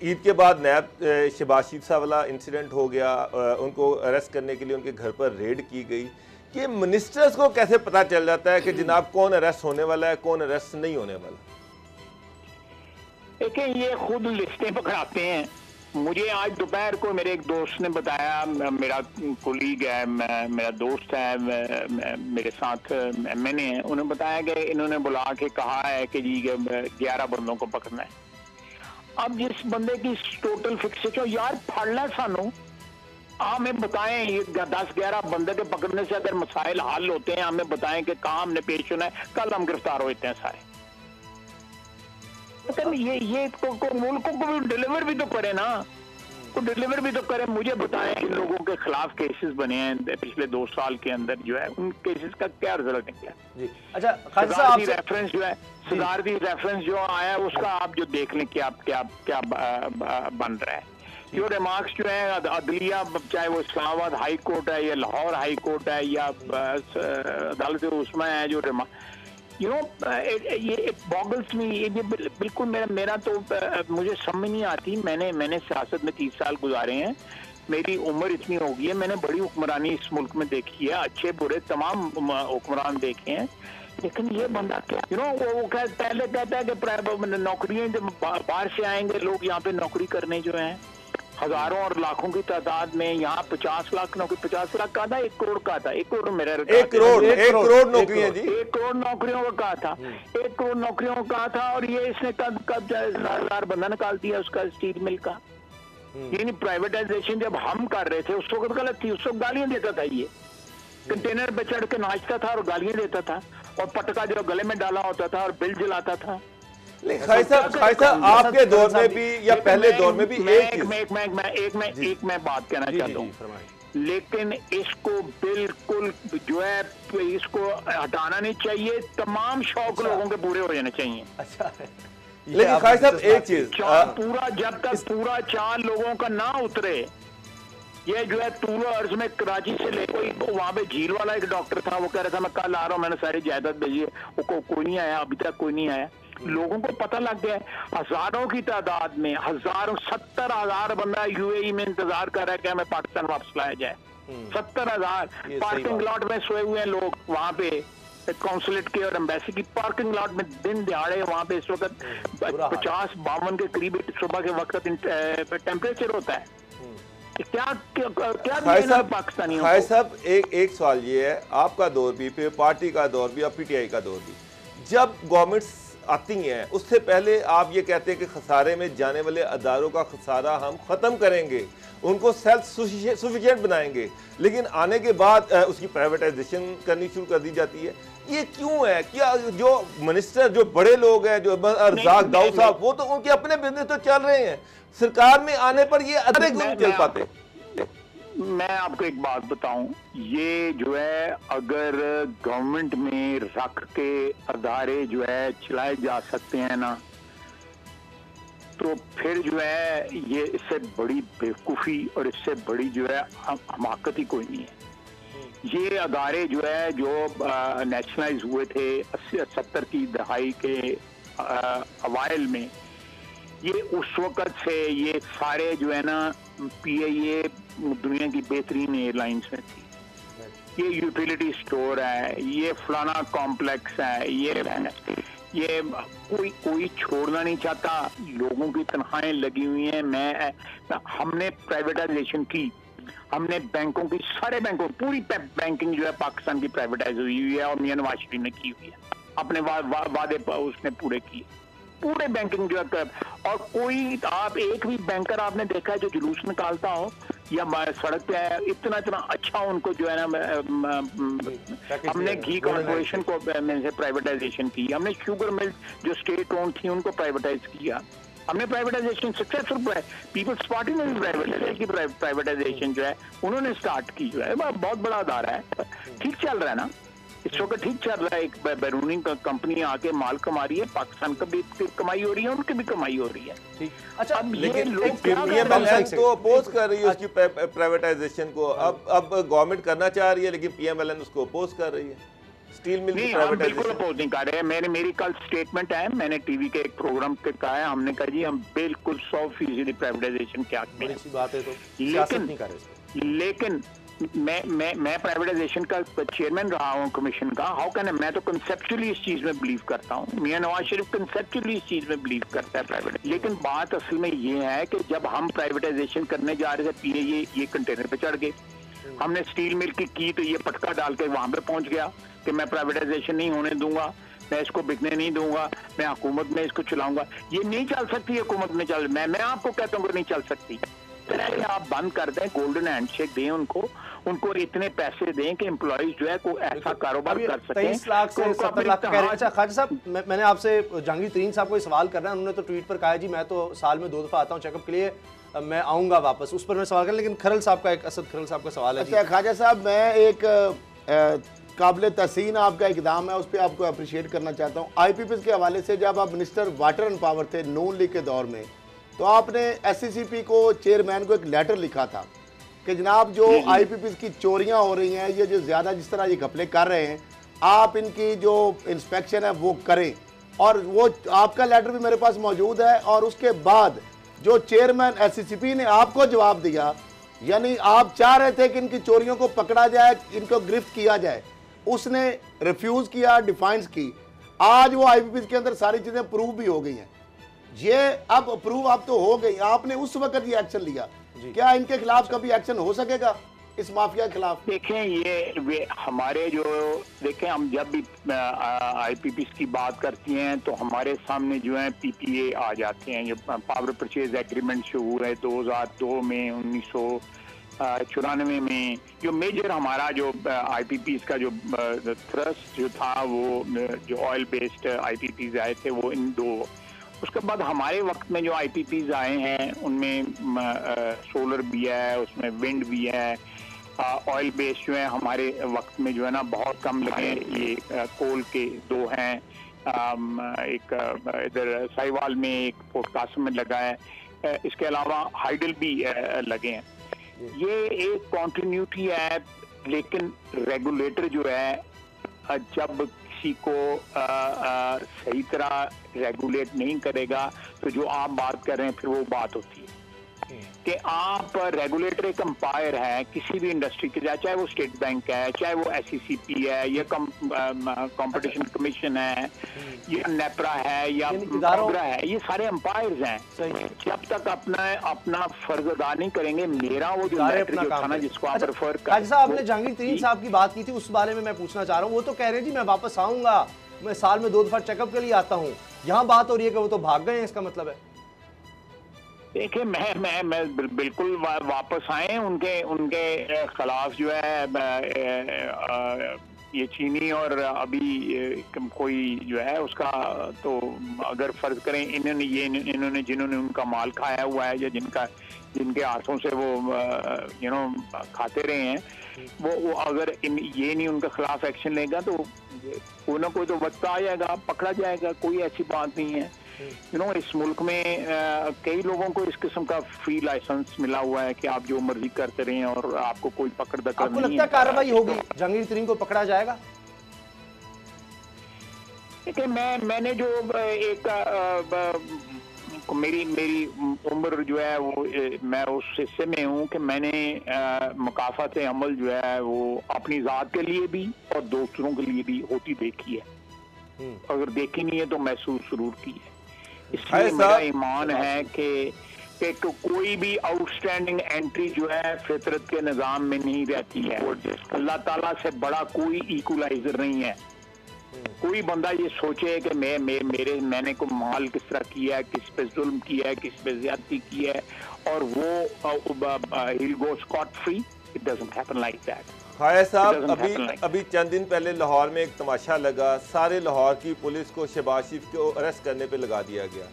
ईद के बाद नैब शहबाज शरीफ साहब वाला इंसिडेंट हो गया, उनको अरेस्ट करने के लिए उनके घर पर रेड की गई। कि मिनिस्टर्स को कैसे पता चल जाता है कि जनाब कौन अरेस्ट होने वाला है, कौन अरेस्ट नहीं होने वाला? देखिए, ये खुद लिस्टें पकड़ाते हैं मुझे आज दोपहर को मेरे एक दोस्त ने बताया, मेरा कोलीग है, मेरा दोस्त है, मेरे साथ मैंने उन्हें बताया कि इन्होंने बुला के कहा है कि जी 11 बंदों को पकड़ना है। अब जिस बंदे की टोटल फिक्स हो यार फड़ना सानू, हमें बताएं ये 10-11 बंदे के पकड़ने से अगर मसाइल हल होते हैं, हमें बताएं कि कहाँ हमने पेश होना है, कल हम गिरफ्तार होते हैं सारे। ये मुल्क को भी डिलीवर भी तो करे ना, को डिलीवर भी तो करे। मुझे बताएं इन लोगों के खिलाफ केसेस बने हैं पिछले 2 साल के अंदर, जो है उन केसेस का क्या रिजल्ट निकला जी। अच्छा खालिद साहब, रेफरेंस जो है सदारती रेफरेंस जो आया है उसका आप जो देख लें कि आप क्या बन रहा है। जो रिमार्क्स जो है अदलिया, चाहे वो इस्लामाबाद हाई कोर्ट है या लाहौर हाई कोर्ट है या अदालत उस्मा है, जो यू नो ये इट बॉगल्स मी, ये बिल्कुल मेरा तो मुझे समझ नहीं आती। मैंने सियासत में 30 साल गुजारे हैं, मेरी उम्र इतनी हो गई है, मैंने बड़ी हुक्मरानी इस मुल्क में देखी है, अच्छे बुरे तमाम हुक्मरान देखे हैं, लेकिन ये बंदा क्या यू नो वो पहले कहता है कि नौकरियां जब बाहर से आएंगे लोग यहाँ पे नौकरी करने जो है हजारों और लाखों की तादाद में, यहाँ 50 लाख नौकरी, 50 लाख का था, 1 करोड़ का था, 1 करोड़ मेरा 1 करोड़ नौकरियां जी, 1 करोड़ नौकरियों का कहा था, 1 करोड़ नौकरियों का कहा था। और ये इसने कब 1000 बंदा निकाल दिया उसका स्टील मिल का। यानी प्राइवेटाइजेशन जब हम कर रहे थे उस वक्त गलत थी, उस वक्त गालियां देता था, ये कंटेनर पे चढ़ के नाचता था और गालियां देता था, और पटका जो गले में डाला होता था और बिल जलाता था। खालिद साहब आपके दौर में भी या पहले दौर में भी एक मैं बात कहना चाहता हूँ, लेकिन इसको बिल्कुल जो है इसको हटाना नहीं चाहिए, तमाम शौक लोगों के पूरे हो जाने चाहिए। अच्छा लेकिन खालिद साहब एक चीज पूरा जब तक पूरा 4 लोगों का ना उतरे, ये जो है तूलो अर्ज में कराची से ले, कोई वहाँ पे झील वाला एक डॉक्टर था, वो कह रहा था मैं कल आ रहा हूँ, मैंने सारी जायदाद भेजी है, वो कोई नहीं आया, अभी तक कोई नहीं आया। लोगों को पता लग गया, हजारों की तादाद में, 70,000 बंदा यूएई में इंतजार कर रहा है कि हमें पाकिस्तान वापस लाया जाए। 70,000 पार्किंग लॉट में सोए हुए हैं लोग, वहाँ पे कौंसलेट के और एम्बेसी की पार्किंग लॉट में दिन दिहाड़े वहाँ पे इस वक्त 50-52 के करीब सुबह के वक्त टेम्परेचर होता है। क्या पाकिस्तानी खालिद साहब एक सवाल ये है, आपका दौर भी, फिर पार्टी का दौर भी और पीटीआई का दौर भी, जब गवर्नमेंट्स आती हैं उससे पहले आप ये कहते हैं कि खसारे में जाने वाले अदारों का खसारा हम ख़त्म करेंगे, उनको सेल्फ सफिशिएंट बनाएंगे, लेकिन आने के बाद उसकी प्राइवेटाइजेशन करनी शुरू कर दी जाती है। ये क्यों है? क्या जो मिनिस्टर, जो बड़े लोग हैं, जो रज़ाक दाऊद साहब, वो तो उनके अपने बिजनेस तो चल रहे हैं, सरकार में आने पर ये अदारे क्यों नहीं चल पाते? मैं आपको एक बात बताऊं, ये जो है अगर गवर्नमेंट में रख के अदारे जो है चलाए जा सकते हैं ना, तो फिर जो है ये इससे बड़ी बेवकूफ़ी और इससे बड़ी जो है हमाकत ही कोई नहीं है। ये अदारे जो है जो नेशनलाइज हुए थे 80-70 की दहाई के अवाइल में, ये उस वक़्त से ये सारे जो है ना पीआईए दुनिया की बेहतरीन एयरलाइंस में थी, ये यूटिलिटी स्टोर है, ये फलाना कॉम्प्लेक्स है, ये कोई छोड़ना नहीं चाहता, लोगों की तनख्वाहें लगी हुई हैं। हमने प्राइवेटाइजेशन की, हमने बैंकों की, सारे बैंकों, पूरी बैंकिंग जो है पाकिस्तान की प्राइवेटाइज हुई है और मियां नवाज शरीफ ने की हुई है, अपने वादे उसने पूरे किए, पूरे बैंकिंग जो है। और कोई आप एक भी बैंकर आपने देखा है जो जुलूस निकालता हो या सड़क पे इतना अच्छा उनको जो है ना, हमने घी कॉर्पोरेशन को में से प्राइवेटाइजेशन की, हमने शुगर मिल जो स्टेट ओन थी उनको प्राइवेटाइज किया, हमने प्राइवेटाइजेशन सक्सेसफुल, पीपल्स पार्टी ने भी प्राइवेटाइजेशन जो है उन्होंने स्टार्ट की, जो है बहुत बड़ा अदारा है, ठीक चल रहा है ना इस वक्त, ठीक चल रहा है। एक बैरूनी कंपनी आके माल कमा रही है, पाकिस्तान का भी कमाई हो रही है, उनकी भी कमाई हो रही है। अच्छा, अब लेकिन लोग पीएमएलएन तो अपोज कर रही है उसकी प्राइवेटाइजेशन को, अब गवर्नमेंट करना चाह रही है लेकिन पीएमएलएन उसको अपोज कर रही है, स्टील मिल की प्राइवेटाइजेशन बिल्कुल अपोज नहीं कर रहे हैं। मेरी कल स्टेटमेंट है, मैंने टीवी के एक प्रोग्राम पे कहा है, हमने कहा जी हम बिल्कुल 100% प्राइवेटाइजेशन के हक में, बात है, तो लेकिन मैं प्राइवेटाइजेशन का चेयरमैन रहा हूँ कमीशन का। हाउ कैन मैं तो कंसेप्चुअली इस चीज में बिलीव करता हूँ। मियां नवाज शरीफ कंसेप्चुअली इस चीज में बिलीव करता है प्राइवेट। लेकिन बात असल में ये है कि जब हम प्राइवेटाइजेशन करने जा रहे थे पीए ये कंटेनर पे चढ़ गए। हमने स्टील मिल की तो ये पटका डाल के वहां पे पहुंच गया कि मैं प्राइवेटाइजेशन नहीं होने दूंगा, मैं इसको बिकने नहीं दूंगा, मैं हुकूमत में इसको चलाऊंगा। ये नहीं चल सकती हुकूमत में चल। मैं आपको कहता हूँ कि नहीं चल सकती। तरह आप बंद कर दें, गोल्डन हैंडशेक दें उनको इतने पैसे दें कि एम्प्लॉइज जो है कोई ऐसा कारोबार कर सकें। 23 लाख से 70 लाख कह रहे हैं। अच्छा ख्वाजा साहब, मैंने आपसे जहांगीर तरीन साहब को सवाल करना है। उन्होंने तो ट्वीट पर कहा है जी मैं तो साल में 2 दफा आता हूँ चेकअप के लिए, मैं आऊंगा वापस। उस पर मैं सवाल कर, लेकिन खरल साहब का असद खरल साहब का सवाल है। अच्छा ख्वाजा साहब, मैं एक काबिल तहसीन आपका इकदाम है, उस पर आपको अप्रिशिएट करना चाहता हूँ। IPPs के हवाले से जब आप मिनिस्टर वाटर एंड पावर थे नून लीग के दौर में, तो आपने SCCP को चेयरमैन को एक लेटर लिखा था कि जनाब जो IPPs की चोरियां हो रही हैं, ये जो ज़्यादा जिस तरह ये घपले कर रहे हैं, आप इनकी जो इंस्पेक्शन है वो करें। और वो आपका लेटर भी मेरे पास मौजूद है। और उसके बाद जो चेयरमैन SCCP ने आपको जवाब दिया, यानी आप चाह रहे थे कि इनकी चोरियों को पकड़ा जाए, इनको गिरफ्त किया जाए, उसने रिफ्यूज़ किया, डिफाइंस की। आज वो IPPs के अंदर सारी चीज़ें प्रूव भी हो गई हैं। ये अब अप्रूव आप तो हो गई, आपने उस वक्त ये एक्शन लिया, क्या इनके खिलाफ कभी एक्शन हो सकेगा, इस माफिया के खिलाफ? देखें ये हमारे जो देखें हम जब भी IPPs की बात करती हैं तो हमारे सामने जो है PPA आ जाते हैं। जो पावर परचेज एग्रीमेंट जो हुए 2002 में, 1994 में, जो मेजर हमारा जो IPPs का जो थ्रस्ट जो था वो जो ऑयल बेस्ड IPPs आए थे वो इन दो। उसके बाद हमारे वक्त में जो IPPs आए हैं उनमें सोलर भी है, उसमें विंड भी है। ऑयल बेस्ड जो है हमारे वक्त में जो है ना बहुत कम लगे। ये कोल के 2 हैं, एक इधर साहिवाल में, एक पोर्ट कासिम में लगा है। इसके अलावा हाइडल भी लगे हैं। ये एक कॉन्टिन्यूटी है। लेकिन रेगुलेटर जो है जब किसी को सही तरह रेगुलेट नहीं करेगा तो जो आप बात कर रहे हैं फिर वो बात होती है कि आप रेगुलेटर एक अंपायर है किसी भी इंडस्ट्री के, चाहे वो स्टेट बैंक है, चाहे वो SCCP है, या कंपटीशन कमीशन है, या नेपरा है, या कांगड़ा है, ये सारे अंपायर्स हैं। जब तक अपना फर्ज अदा नहीं करेंगे, मेरा वो जो था ना जिसको आप रेफर कर, आपने जहांगीर तरीन साहब की बात की थी, उस बारे में मैं पूछना चाह रहा हूँ। वो तो कह रहे हैं जी मैं वापस आऊंगा, मैं साल में 2 दफा चेकअप के लिए आता हूँ। यहाँ बात हो रही है कि वो तो भाग गए हैं, इसका मतलब है? देखिए मैं बिल्कुल वापस आए। उनके खिलाफ जो है ये चीनी और अभी कोई जो है उसका, तो अगर फर्ज करें इन्होंने जिन्होंने उनका माल खाया हुआ है या जिनके हाथों से वो खाते रहे हैं, वो अगर ये नहीं उनके खिलाफ एक्शन लेगा तो कोई ना कोई तो वक्त आ जाएगा, पकड़ा जाएगा। कोई ऐसी बात नहीं है। इस मुल्क में कई लोगों को इस किस्म का फ्री लाइसेंस मिला हुआ है कि आप जो मर्जी करते रहें और आपको कोई पकड़ दकड़ नहीं है। आपको लगता है कार्रवाई होगी, जहांगीर तरीन को पकड़ा जाएगा? देखिए मैंने जो एक मेरी उम्र जो है वो मैं उस हिस्से में हूँ कि मैंने मुकाफात अमल जो है वो अपनी ज़ात के लिए भी और दूसरों के लिए भी होती देखी है। अगर देखी नहीं है तो महसूस जरूर की है। इसलिए मेरा ईमान है कि कोई भी आउटस्टैंडिंग एंट्री जो है फितरत के निज़ाम में नहीं रहती है। अल्लाह ताला से बड़ा कोई इक्वलाइजर नहीं है। कोई बंदा ये सोचे कि मैंने को माल किस तरह किया है, किस पे जुल्म किया है, किस पे ज्यादती की है और वो he'll go scot free, it doesn't happen like that। Khwaja Sahab, अभी चंद दिन पहले लाहौर में एक तमाशा लगा। सारे लाहौर की पुलिस को शहबाज शरीफ को अरेस्ट करने पे लगा दिया गया।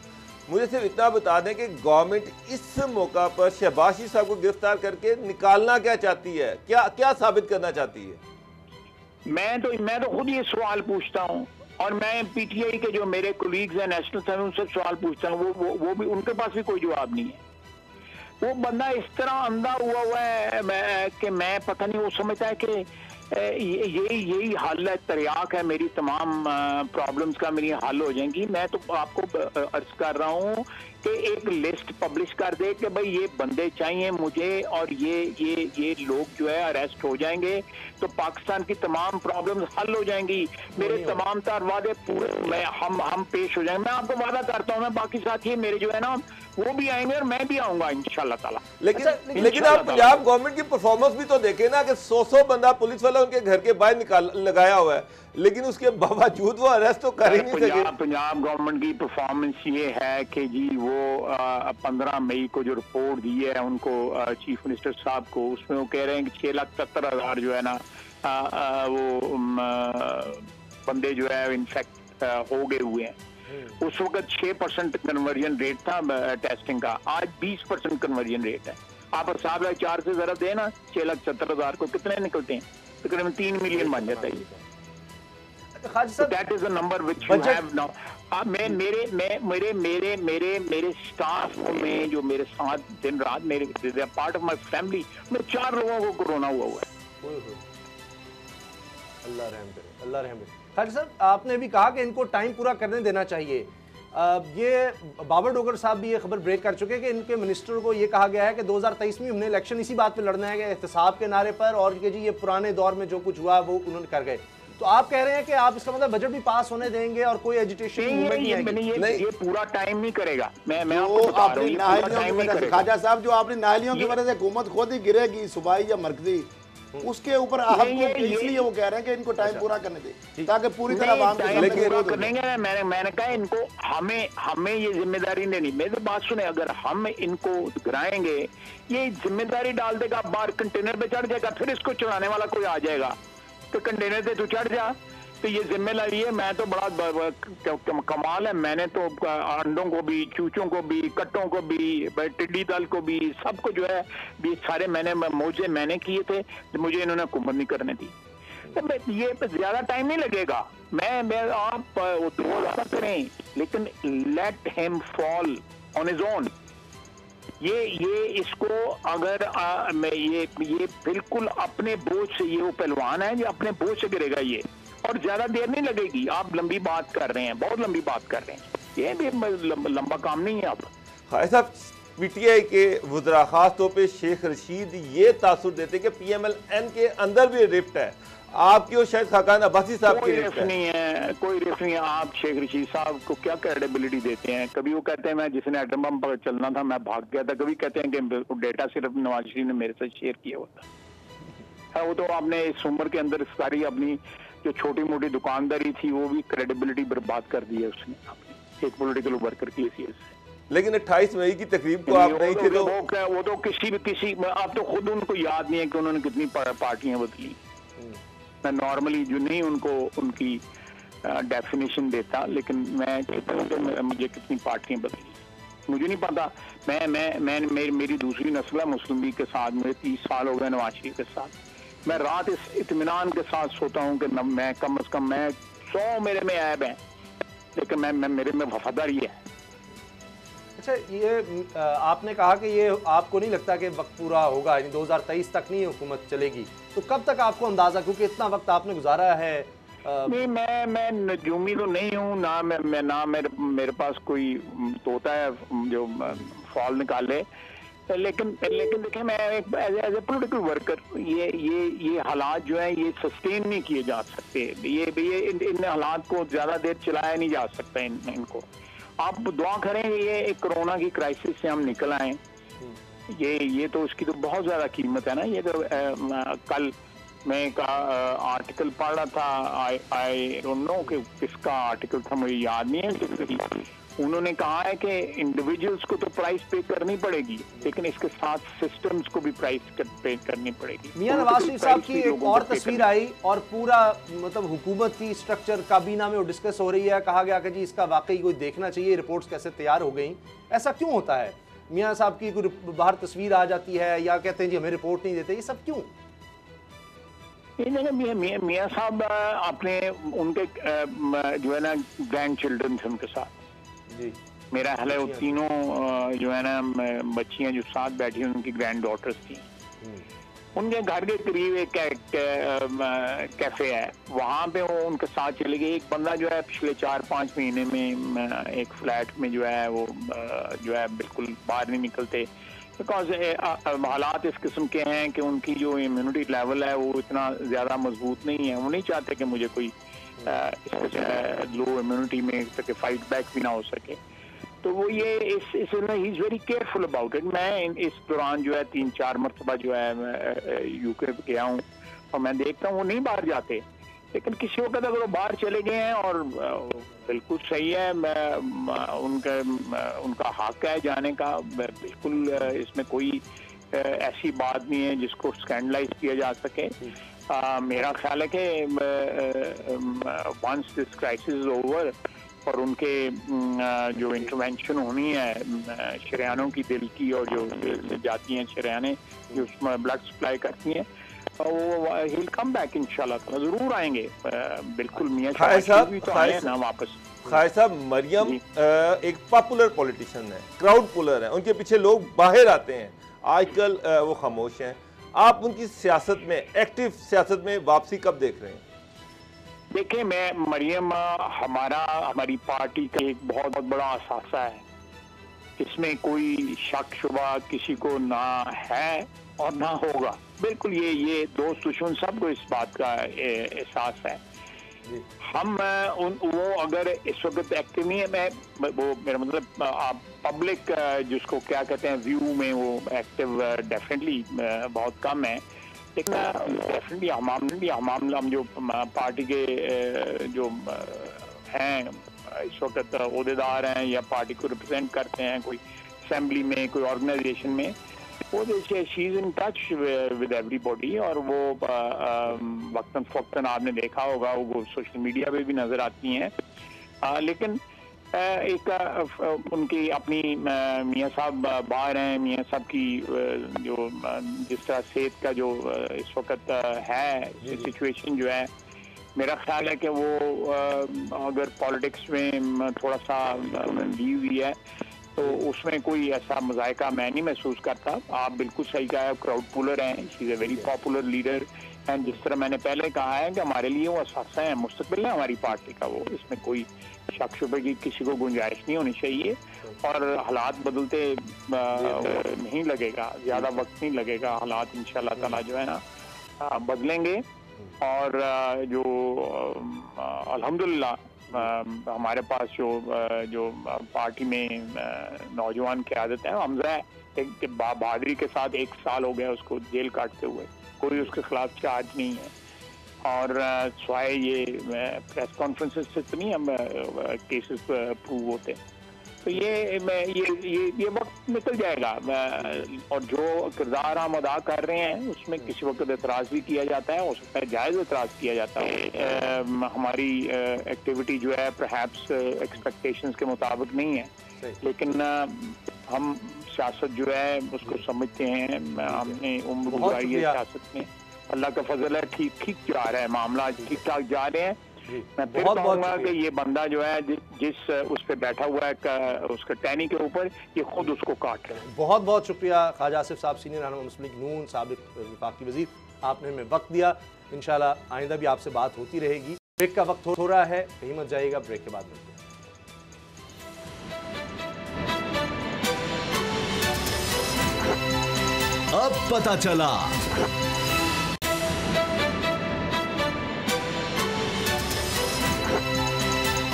मुझे सिर्फ इतना बता दें कि गवर्नमेंट इस मौका पर शहबाज शरीफ साहब को गिरफ्तार करके निकालना क्या चाहती है, क्या साबित करना चाहती है? मैं तो खुद ये सवाल पूछता हूँ और मैं PTI के जो मेरे कोलीग्स हैं नेशनल से उनसे सवाल पूछता हूँ, वो भी उनके पास भी कोई जवाब नहीं है। वो बंदा इस तरह अंधा हुआ है कि मैं पता नहीं, वो समझता है कि यही हल है, तरियाक है, मेरी तमाम प्रॉब्लम्स का मेरी हल हो जाएंगी। मैं तो आपको अर्ज कर रहा हूँ कि एक लिस्ट पब्लिश कर दे कि भाई ये बंदे चाहिए मुझे और ये लोग जो है अरेस्ट हो जाएंगे तो पाकिस्तान की तमाम प्रॉब्लम्स हल हो जाएंगी। मेरे तमाम तार वादे पूरे हम पेश हो जाएंगे। मैं आपको वादा करता हूँ, मैं बाकी साथी मेरे जो है ना वो भी आएंगे और मैं भी आऊंगा इंशाल्लाह ताला। लेकिन आप पंजाब गवर्नमेंट की परफॉर्मेंस भी तो देखें ना कि 100 बंदा पुलिस वाला उनके घर के बाहर लगाया हुआ है, लेकिन उसके बावजूद वो अरेस्ट तो कर ही नहीं सके। पंजाब गवर्नमेंट की परफॉर्मेंस ये है कि जी वो 15 मई को जो रिपोर्ट दी है उनको चीफ मिनिस्टर साहब को, उसमें वो कह रहे हैं कि 6,70,000 जो है ना वो बंदे जो है इन्फेक्ट हो गए हुए हैं। उस वक्त 6% कन्वर्जन रेट था टेस्टिंग का, आज 20% कन्वर्जन रेट है। आप हिसाब लगा 4 से जरा दे ना 6,70,000 को कितने निकलते हैं, तकरीबन 3 मिलियन बन जाता है। That is the number which you have now. मेरे स्टाफ में जो मेरे साथ दिन रात मेरे पार्ट ऑफ माय फैमिली में 4 लोगों को कोरोना हुआ है। अल्लाह रहम करे, अल्लाह रहम करे। खालिद साहब, आपने भी कहा कि इनको टाइम पूरा करने देना चाहिए। ये बाबर डोगर साहब भी ये खबर ब्रेक कर चुके हैं कि इनके मिनिस्टर को ये कहा गया है कि 2023 में हमने इलेक्शन इसी बात पे लड़ना है कि एहतसाब के नारे पर, और कि जी ये पुराने दौर में जो कुछ हुआ वो उन्होंने कर गए। तो आप कह रहे हैं कि आप इसका मतलब बजट भी पास होने देंगे और कोई एजुटेशन नहीं, ये पूरा टाइम नहीं करेगा। मैं खाजा साहब जो आपने नालियों की वजह से हुकूमत खुद ही गिरेगी सूबाई या मरकजी, उसके ऊपर इसलिए वो कह रहे हैं कि इनको टाइम पूरा करने दे ताकि पूरी तरह मैंने कहा इनको हमें ये जिम्मेदारी नहीं। मेरी बात सुने, अगर हम इनको गिराएंगे ये जिम्मेदारी डाल देगा, बाहर कंटेनर पे चढ़ जाएगा, फिर इसको चढ़ाने वाला कोई आ जाएगा तो कंटेनर पे तू चढ़ जा, तो ये जिम्मेदारी है। मैं तो बड़ा कमाल है, मैंने तो अंडों को भी, चूचों को भी, कट्टों को भी, टिड्डी दल को भी, सबको जो है भी सारे मौजे मैंने किए थे, मुझे इन्होंने हुकूमत नहीं करने दी। तो ये ज्यादा टाइम नहीं लगेगा। मैं आप वो करें, लेकिन let him fall on his own. ये इसको अगर ये बिल्कुल अपने बोझ से, ये वो पहलवान है, ये अपने बोझ से गिरेगा ये, और ज्यादा देर नहीं लगेगी। आप लंबी बात कर रहे हैं, बहुत लंबी बात कर रहे हैं, ये भी लंबा काम नहीं है। आप खालिद साहब, पीटीआई के वुज़रा खास तौर पे शेख रशीद ये तासुर देते कि पीएमएल-एन के अंदर भी रिफ्ट है, आपकी और शायद खाकान अब्बासी साहब की रिफ्ट नहीं है। कोई रिफ्ट नहीं है। आप शेख रशीद साहब को क्या क्रेडिबिलिटी देते हैं? कभी वो कहते हैं मैं जिसने एटम बम पर चलना था मैं भाग गया था, कभी कहते हैं कि डेटा सिर्फ नवाज शरीफ ने मेरे साथ शेयर किया हुआ था। वो तो आपने इस उम्र के अंदर सारी अपनी जो छोटी मोटी दुकानदारी थी वो भी क्रेडिबिलिटी बर्बाद कर दी है उसने, एक पॉलिटिकल वर्कर की हैसियत से। लेकिन 28 मई की तकरीब को आप नहीं थे तो वो तो किसी आप तो खुद उनको याद नहीं है कि उन्होंने कितनी पार्टियां बदली। मैं नॉर्मली जो नहीं उनको उनकी डेफिनेशन देता, लेकिन मैं मुझे कितनी पार्टियां बदली मुझे नहीं पता। मैं मेरी दूसरी नस्ल है मुस्लिम लीग के साथ, मुझे 30 साल हो गए नवाज शरीफ के साथ। मैं रात इस इत्मीनान के साथ सोता हूँ कि मैं कम अज कम 100 मेरे में ऐब है, लेकिन मेरे में वफादारी है। अच्छा, ये आपने कहा कि ये आपको नहीं लगता कि वक्त पूरा होगा, 2023 तक नहीं हुकूमत चलेगी, तो कब तक आपको अंदाजा, क्योंकि इतना वक्त आपने गुजारा है? नहीं, मैं नजूमी तो नहीं हूँ ना, ना मेरे पास कोई तोता है जो फॉल निकाले, लेकिन देखिए मैं एज ए पॉलिटिकल वर्कर ये हालात जो है ये सस्टेन नहीं किए जा सकते। ये इन हालात को ज्यादा देर चलाया नहीं जा सकता इनको। आप दुआ करें ये एक कोरोना की क्राइसिस से हम निकल आए। ये तो उसकी तो बहुत ज्यादा कीमत है ना। ये तो कल मैं एक आर्टिकल पढ़ रहा था, आई डोंट नो कि किसका आर्टिकल था, मुझे याद नहीं है। उन्होंने कहा है कि इंडिविजुअल्स को तो प्राइस पे करनी पड़ेगी, लेकिन इसके साथ सिस्टम्स को भी प्राइस पे करनी पड़ेगी। मियां नवाज शरीफ साहब की एक और तस्वीर आई और पूरा मतलब हुकूमत की स्ट्रक्चर काबीना में वो डिस्कस हो रही है। कहा गया कि जी इसका वाकई कोई देखना चाहिए, रिपोर्ट्स कैसे तैयार हो गई। ऐसा क्यों होता है? मियां साहब की कोई बाहर तस्वीर आ जाती है या कहते हैं जी हमें रिपोर्ट नहीं देते, ये सब क्यों? मियां साहब अपने उनके जो है ना ग्रैंड चिल्ड्रन थे उनके साथ जी। मेरा हाल है वो तीनों जो है ना बच्चियां जो साथ बैठी उनकी ग्रैंड डॉटर्स थी। उनके घर के करीब एक कैफे है, वहाँ पे वो उनके साथ चले गए। एक बंदा जो है पिछले 4-5 महीने में एक फ्लैट में जो है वो जो है बिल्कुल बाहर नहीं निकलते, बिकॉज हालात इस किस्म के हैं कि उनकी जो इम्यूनिटी लेवल है वो इतना ज़्यादा मजबूत नहीं है। वो नहीं चाहते कि मुझे कोई लो इम्यूनिटी में फाइट बैक भी ना हो सके। तो वो ये he is very careful about it. मैं इस दौरान जो है 3-4 मरतबा जो है यूके गया हूँ और मैं देखता हूँ वो नहीं बाहर जाते, लेकिन किसी वक्त अगर वो बाहर चले गए हैं और बिल्कुल सही है, उनका हक है जाने का, बिल्कुल इसमें कोई ऐसी बात नहीं है जिसको स्कैंडलाइज किया जा सके। मेरा ख्याल है कि once this crisis is over और उनके जो इंटरवेंशन होनी है शरियानों की दिल की, और जो जाती हैं शरियाने जो उसमें ब्लड सप्लाई करती हैं, वो he'll come back इंशाल्लाह, जरूर आएंगे बिल्कुल। मियां साहब भी तो आए ना वापस। खाय साहब, मरियम एक पॉपुलर पॉलिटिशियन है, क्राउड पुलर है, उनके पीछे लोग बाहर आते हैं, आजकल वो खामोश हैं। आप उनकी सियासत में, एक्टिव सियासत में वापसी कब देख रहे हैं? देखिए, मैं मरियम हमारी पार्टी का एक बहुत बड़ा असासा है, इसमें कोई शक शुबा किसी को ना है और ना होगा। बिल्कुल ये दोस्त दुश्मन सबको इस बात का एहसास है। हम वो अगर इस वक्त एक्टिव नहीं है, वो मेरा मतलब आप पब्लिक जिसको क्या कहते हैं व्यू में वो एक्टिव डेफिनेटली बहुत कम है, लेकिन डेफिनेटली हम जो पार्टी के जो हैं इस वक्त ओहदेदार हैं या पार्टी को रिप्रेजेंट करते हैं कोई असेंबली में, कोई ऑर्गेनाइजेशन में, वो जैसे she is in touch with everybody, और वो वक्तन फक्तन आपने देखा होगा वो सोशल मीडिया पे भी नजर आती हैं। लेकिन एक उनकी अपनी मियाँ साहब बाहर हैं, मियाँ साहब की जो जिस तरह सेहत का जो इस वक्त है सिचुएशन जो है, मेरा ख्याल है कि वो अगर पॉलिटिक्स में थोड़ा सा ली हुई है तो उसमें कोई ऐसा मजायका मैं नहीं महसूस करता। आप बिल्कुल सही कहा है, क्राउड पुलर हैं, she is a very popular leader, and जिस तरह मैंने पहले कहा है कि हमारे लिए वो असासा है, मुस्तकबिल है हमारी पार्टी का, वो इसमें कोई शक शुबे की किसी को गुंजाइश नहीं होनी चाहिए। और हालात बदलते नहीं लगेगा, ज़्यादा वक्त नहीं लगेगा, हालात इंशाल्लाह ताला जो है ना बदलेंगे। और जो अल्हम्दुलिल्लाह हमारे पास जो पार्टी में नौजवान क़यादत है, हमजा है, एक बहादुरी के साथ 1 साल हो गया उसको जेल काटते हुए, कोई उसके खिलाफ चार्ज नहीं है। और स्वाय ये प्रेस कॉन्फ्रेंसेस से तो नहीं हम केसेस प्रूव होते, तो ये वक्त निकल जाएगा। और जो किरदार हम अदा कर रहे हैं उसमें किसी वक्त एतराज़ भी किया जाता है, हो सकता है जायज़ एतराज़ किया जाता है। हमारी एक्टिविटी जो है परहैप्स एक्सपेक्टेशंस के मुताबिक नहीं है, लेकिन हम सियासत जो है उसको समझते हैं, हमने उम्र गुजारी है सियासत में, अल्लाह का फजल है, ठीक जा रहा है, मामला ठीक ठाक जा रहे हैं। मैं फिर कहूँगा कि ये बंदा जो है जिस उस पे बैठा हुआ है उसके टहनी के ऊपर, ये खुद उसको काट रहा है। बहुत बहुत शुक्रिया ख्वाजा आसिफ साहब, सीनियर रहनुमा मुस्लिम लीग नून, साबिक वफाकी वज़ीर, आपने हमें वक्त दिया। इंशाल्लाह आइंदा भी आपसे बात होती रहेगी। ब्रेक का वक्त हो रहा है, कहीं मत जाइएगा, ब्रेक के बाद मिलते हैं। अब पता चला।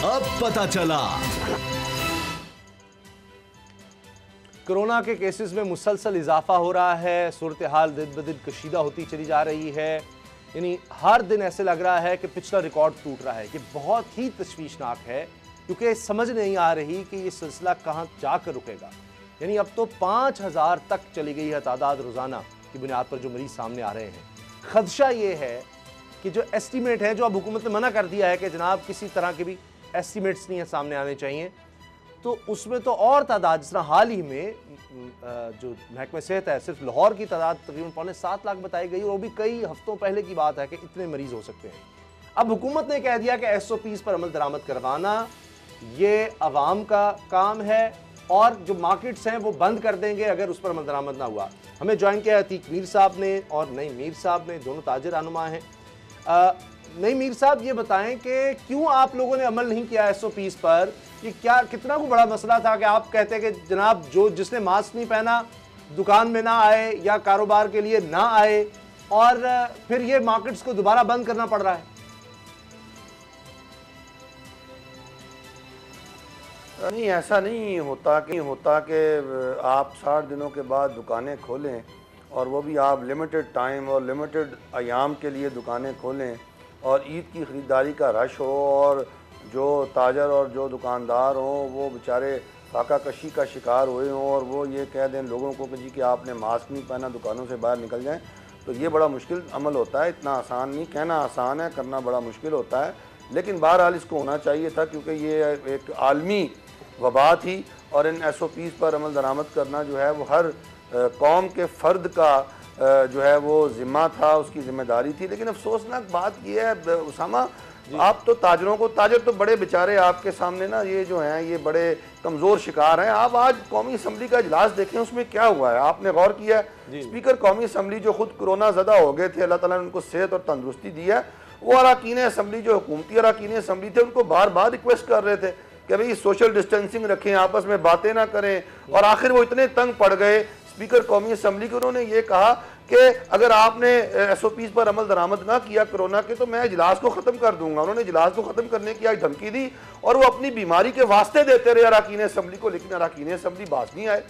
अब पता चला। कोरोना के केसेस में मुसलसल इजाफा हो रहा है, सूरत हाल दिन ब दिन कशीदा होती चली जा रही है। यानी हर दिन ऐसे लग रहा है कि पिछला रिकॉर्ड टूट रहा है। ये बहुत ही तशवीशनाक है, क्योंकि समझ नहीं आ रही कि ये सिलसिला कहाँ जाकर रुकेगा। यानी अब तो 5000 तक चली गई है तादाद रोज़ाना की बुनियाद पर जो मरीज सामने आ रहे हैं। खदशा ये है कि जो एस्टीमेट है, जो अब हुकूमत ने मना कर दिया है कि जनाब किसी तरह के भी एस्टीमेट्स नहीं है सामने आने चाहिए, तो उसमें तो और तादाद, जिस तरह हाल ही में जो महकमे सेहत है, सिर्फ लाहौर की तादाद तकरीबन 7.25 लाख बताई गई, और वो भी कई हफ्तों पहले की बात है कि इतने मरीज हो सकते हैं। अब हुकूमत ने कह दिया कि SOPs पर अमल दरामद करवाना ये अवाम का काम है, और जो मार्केट्स हैं वो बंद कर देंगे अगर उस पर अमल दरामद ना हुआ। हमें ज्वाइन किया अतीक मीर साहब ने और नईम मीर साहब ने, दोनों ताजिर रहनुमा हैं। नईम मीर साहब ये बताएं कि क्यों आप लोगों ने अमल नहीं किया SOPs पर? ये क्या कितना को बड़ा मसला था कि आप कहते हैं कि जनाब जो जिसने मास्क नहीं पहना दुकान में ना आए या कारोबार के लिए ना आए, और फिर ये मार्केट्स को दोबारा बंद करना पड़ रहा है। नहीं, ऐसा नहीं होता कि आप 60 दिनों के बाद दुकानें खोलें और वो भी आप लिमिटेड टाइम और लिमिटेड अयाम के लिए दुकानें खोलें और ईद की ख़रीदारी का रश हो और जो ताजर और जो दुकानदार हों वो बेचारे फाका कशी का शिकार हुए हों और वो ये कह दें लोगों को कि जी कि आपने मास्क नहीं पहना, दुकानों से बाहर निकल जाएं, तो ये बड़ा मुश्किल अमल होता है। इतना आसान नहीं, कहना आसान है, करना बड़ा मुश्किल होता है। लेकिन बहरहाल इसको होना चाहिए था क्योंकि ये एक आलमी वबा थी और इन SOPs पर अमल दरामद करना जो है वो हर कौम के फ़र्द का जो है वो ज़िम्मा था, उसकी ज़िम्मेदारी थी। लेकिन अफसोसनाक बात यह है उसामा, आप तो ताजरों को, ताजर तो बड़े बेचारे आपके सामने ना ये जो हैं ये बड़े कमज़ोर शिकार हैं। आप आज कौमी असम्बली का इजलास देखें, उसमें क्या हुआ है आपने गौर किया है? स्पीकर कौमी असम्बली जो खुद कोरोना ज़दा हो गए थे, अल्लाह ताला ने उनको सेहत और तंदुरुस्ती दी है, वो अरकान असम्बली जो हुकूमती अरकान असम्बली थे उनको बार बार रिक्वेस्ट कर रहे थे कि भाई सोशल डिस्टेंसिंग रखें, आपस में बातें ना करें। और आखिर वो इतने तंग पड़ गए स्पीकर कौमी असम्बली के, उन्होंने ये कहा कि अगर आपने SOPs पर अमल दरामद ना किया कोरोना के तो मैं इजलास को ख़त्म कर दूंगा। उन्होंने इजलास को ख़त्म करने की आज धमकी दी और वो अपनी बीमारी के वास्ते देते रहे अरकान असम्बली को, लेकिन अरकान असम्बली बाज नहीं आए।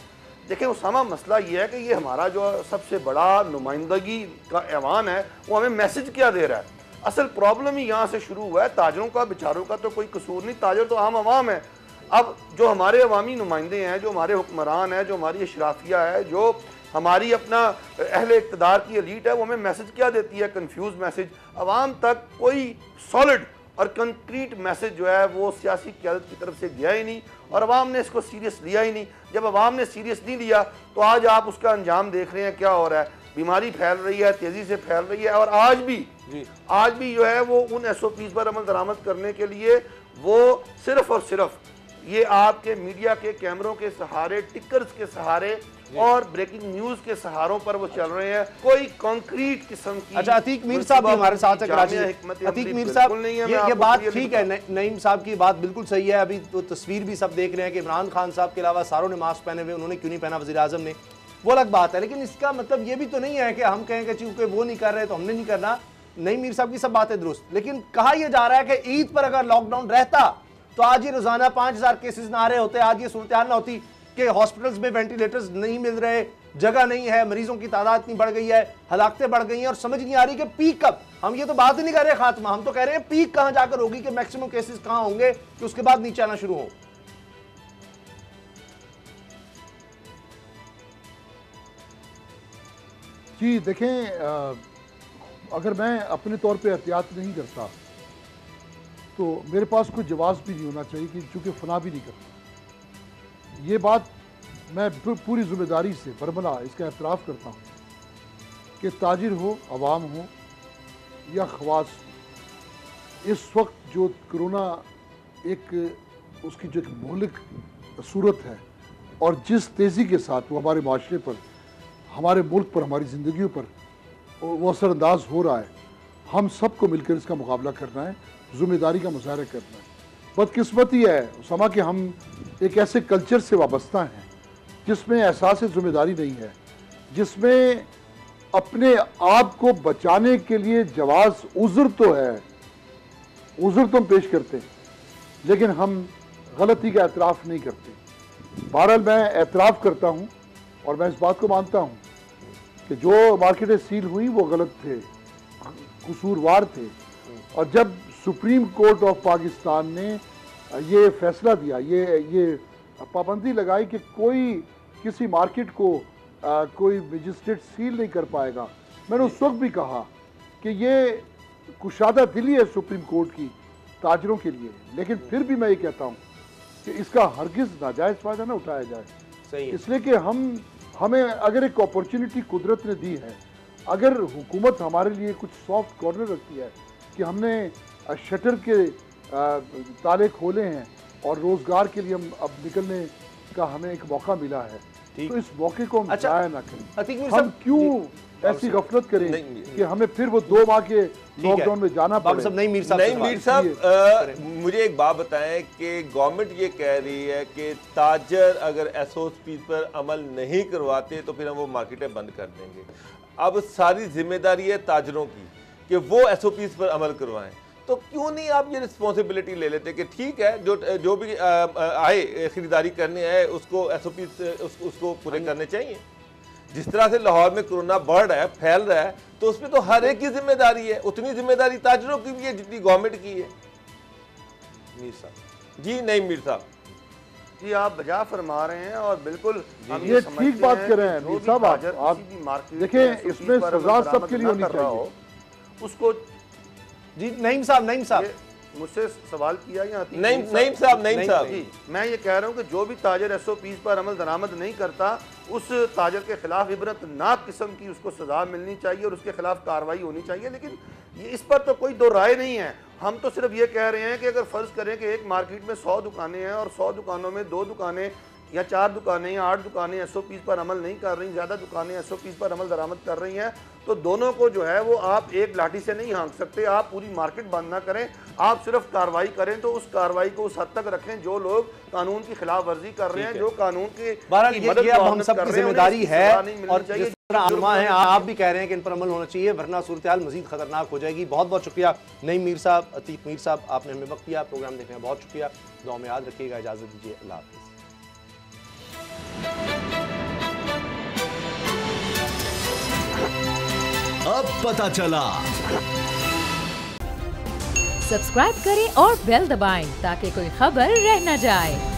देखें उसामा, मसला ये है कि ये हमारा जो सबसे बड़ा नुमाइंदगी का ऐवान है वो हमें मैसेज क्या दे रहा है? असल प्रॉब्लम ही यहाँ से शुरू हुआ है। ताजरों का बेचारों का तो कोई कसूर नहीं, ताजर तो आम आवाम है। अब जो हमारे अवामी नुमाइंदे हैं, जो हमारे हुक्मरान हैं, जो हमारी अशराफिया है, जो हमारी अपना अहले इक़्तिदार की एलीट है, वो हमें मैसेज क्या देती है? Confuse message. अवाम तक कोई सॉलिड और कंक्रीट मैसेज जो है वो सियासी क़यादत की तरफ से गया ही नहीं और अवाम ने इसको सीरियस लिया ही नहीं। जब अवाम ने सीरियस नहीं लिया तो आज आप उसका अंजाम देख रहे हैं क्या हो रहा है। बीमारी फैल रही है, तेज़ी से फैल रही है और आज भी जो है वो उन SOPs पर अमल दरामद करने के लिए वो सिर्फ और सिर्फ ये आपके मीडिया के कैमरों के सहारे, टिकर्स के सहारे और ब्रेकिंग न्यूज के सहारों पर वो चल रहे हैं। कोई कंक्रीट किस्म की। अच्छा, अतीक मीर साहब भी हमारे साथ है कराची से। अतीक मीर साहब, ये बात ठीक है, नईम साहब की बात बिल्कुल सही है। अभी तो तस्वीर भी सब देख रहे हैं कि इमरान खान साहब के अलावा सारों ने मास्क पहने हुए, उन्होंने क्यों नहीं पहना वज़ीर आज़म ने, वो अलग बात है। लेकिन इसका मतलब ये भी तो नहीं है कि हम कहें कि चूंकि वो नहीं कर रहे तो हमने नहीं करना। नईम मीर साहब की सब बातें दुरुस्त, लेकिन कहा यह जा रहा है कि ईद पर अगर लॉकडाउन रहता तो आज ये रोजाना 5000 केसेस ना आ रहे होते, आज ये सूरत हाल ना होती कि हॉस्पिटल्स में वेंटिलेटर्स नहीं मिल रहे, जगह नहीं है, मरीजों की तादाद इतनी बढ़ गई है, हलाकतें बढ़ गई हैं और समझ नहीं आ रही कि पीक कब। हम ये तो बात ही नहीं कर रहे खात्मा, हम तो कह रहे हैं पीक कहां जाकर होगी, कि मैक्सिमम केसेस कहां होंगे कि उसके बाद नीचे आना शुरू हो। जी देखें, अगर मैं अपने तौर पे एहतियात नहीं करता तो मेरे पास कोई जवाब भी नहीं होना चाहिए कि चूँकि फना भी नहीं करता। ये बात मैं पूरी ज़िम्मेदारी से बरमला इसका एतराफ़ करता हूँ कि ताजिर हो, अवाम हो या ख़वास, इस वक्त जो कोरोना एक उसकी जो एक मौलिक सूरत है और जिस तेज़ी के साथ वो हमारे माशरे पर, हमारे मुल्क पर, हमारी ज़िंदगियों पर वो असरअंदाज हो रहा है, हम सबको मिलकर इसका मुकाबला करना है, ज़िम्मेदारी का मुजाहरा करना है। बदकिस्मती है उसामा कि हम एक ऐसे कल्चर से वाबस्ता हैं जिसमें एहसास ज़िम्मेदारी नहीं है, जिसमें अपने आप को बचाने के लिए जवाज़ उज़्र तो है, उज़्र तो हम पेश करते हैं, लेकिन हम गलती का एतराफ़ नहीं करते। बहरहाल मैं एतराफ़ करता हूँ और मैं इस बात को मानता हूँ कि जो मार्केटें सील हुई वो गलत थे, कसूरवार थे। और जब सुप्रीम कोर्ट ऑफ पाकिस्तान ने ये फैसला दिया, ये पाबंदी लगाई कि कोई किसी मार्केट को कोई मजिस्ट्रेट सील नहीं कर पाएगा, मैंने उस वक्त भी कहा कि ये कुशादा दिली है सुप्रीम कोर्ट की ताजरों के लिए। लेकिन फिर भी मैं ये कहता हूँ कि इसका हरगिज़ नाजायज़ फ़ायदा ना उठाया जाए। सही है। इसलिए कि हमें अगर एक अपॉर्चुनिटी कुदरत ने दी है, अगर हुकूमत हमारे लिए कुछ सॉफ्ट कॉर्नर रखती है कि हमने शटर के ताले खोले हैं और रोज़गार के लिए हम अब निकलने का हमें एक मौका मिला है, ठीक। तो इस मौके को हम अच्छा, जाया ना करें। अतीक मीर हम साहब, क्यों ऐसी गफलत करें कि हमें फिर वो 2 माह के लॉकडाउन में जाना पड़े। सब नहीं मीर साहब, नहीं मीर साहब, मुझे एक बात बताएं कि गवर्नमेंट ये कह रही है कि ताजर अगर SOP पर अमल नहीं करवाते तो फिर हम वो मार्केटें बंद कर देंगे। अब सारी जिम्मेदारी है ताजरों की कि वो SOPs पर अमल करवाएं, तो क्यों नहीं आप ये रिस्पॉन्सिबिलिटी ले लेते कि ठीक है जो भी आए खरीदारी करने आए उसको SOPs उसको पूरे करने चाहिए। जिस तरह से लाहौर में कोरोना बढ़ रहा है, फैल रहा है, तो उसमें तो हर एक की जिम्मेदारी है, उतनी जिम्मेदारी ताजरों की भी है जितनी गवर्नमेंट की है। मीर साहब जी नहीं मीर साहब जी, आप बजा फरमा रहे हैं और बिल्कुल हम ये ठीक बात कर रहे हैं मीर साहब। आप देखें, इसमें सजा सबके लिए होनी चाहिए। उसको जी नईम साहब मुझसे सवाल किया या नहीं साहब जी, मैं ये कह रहा हूँ कि जो भी ताजर SOPs पर अमल दरामद नहीं करता उस ताजर के खिलाफ इबरतनाक किस्म की उसको सजा मिलनी चाहिए और उसके खिलाफ कार्रवाई होनी चाहिए। लेकिन ये इस पर तो कोई दो राय नहीं है। हम तो सिर्फ ये कह रहे हैं कि अगर फर्ज करें कि एक मार्केट में 100 दुकानें हैं और 100 दुकानों में 2 दुकानें या 4 दुकानें या 8 दुकानें SOPs पर अमल नहीं कर रही, ज़्यादा दुकानें SOPs पर अमल दरामद कर रही हैं, तो दोनों को जो है वो आप एक लाठी से नहीं हाँक सकते। आप पूरी मार्केट बंद ना करें, आप सिर्फ कार्रवाई करें, तो उस कार्रवाई को उस हद तक रखें जो लोग कानून की खिलाफ वर्जी कर रहे हैं, जो कानून की मदद अब हम सबकी जिम्मेदारी है और चाहिए। है आप भी कह रहे हैं कि इन पर अमल होना चाहिए, वरना सूरत हाल मजीद खतरनाक हो जाएगी। बहुत बहुत शुक्रिया नईम मीर साहब, अतीक मीर साहब, आपने हमें वक्त दिया। प्रोग्राम देखने में बहुत शुक्रिया। दुआ में याद रखिएगा। इजाजत दीजिए, अल्लाह हाफिज़। अब पता चला। सब्सक्राइब करें और बेल दबाएं ताकि कोई खबर रह न जाए।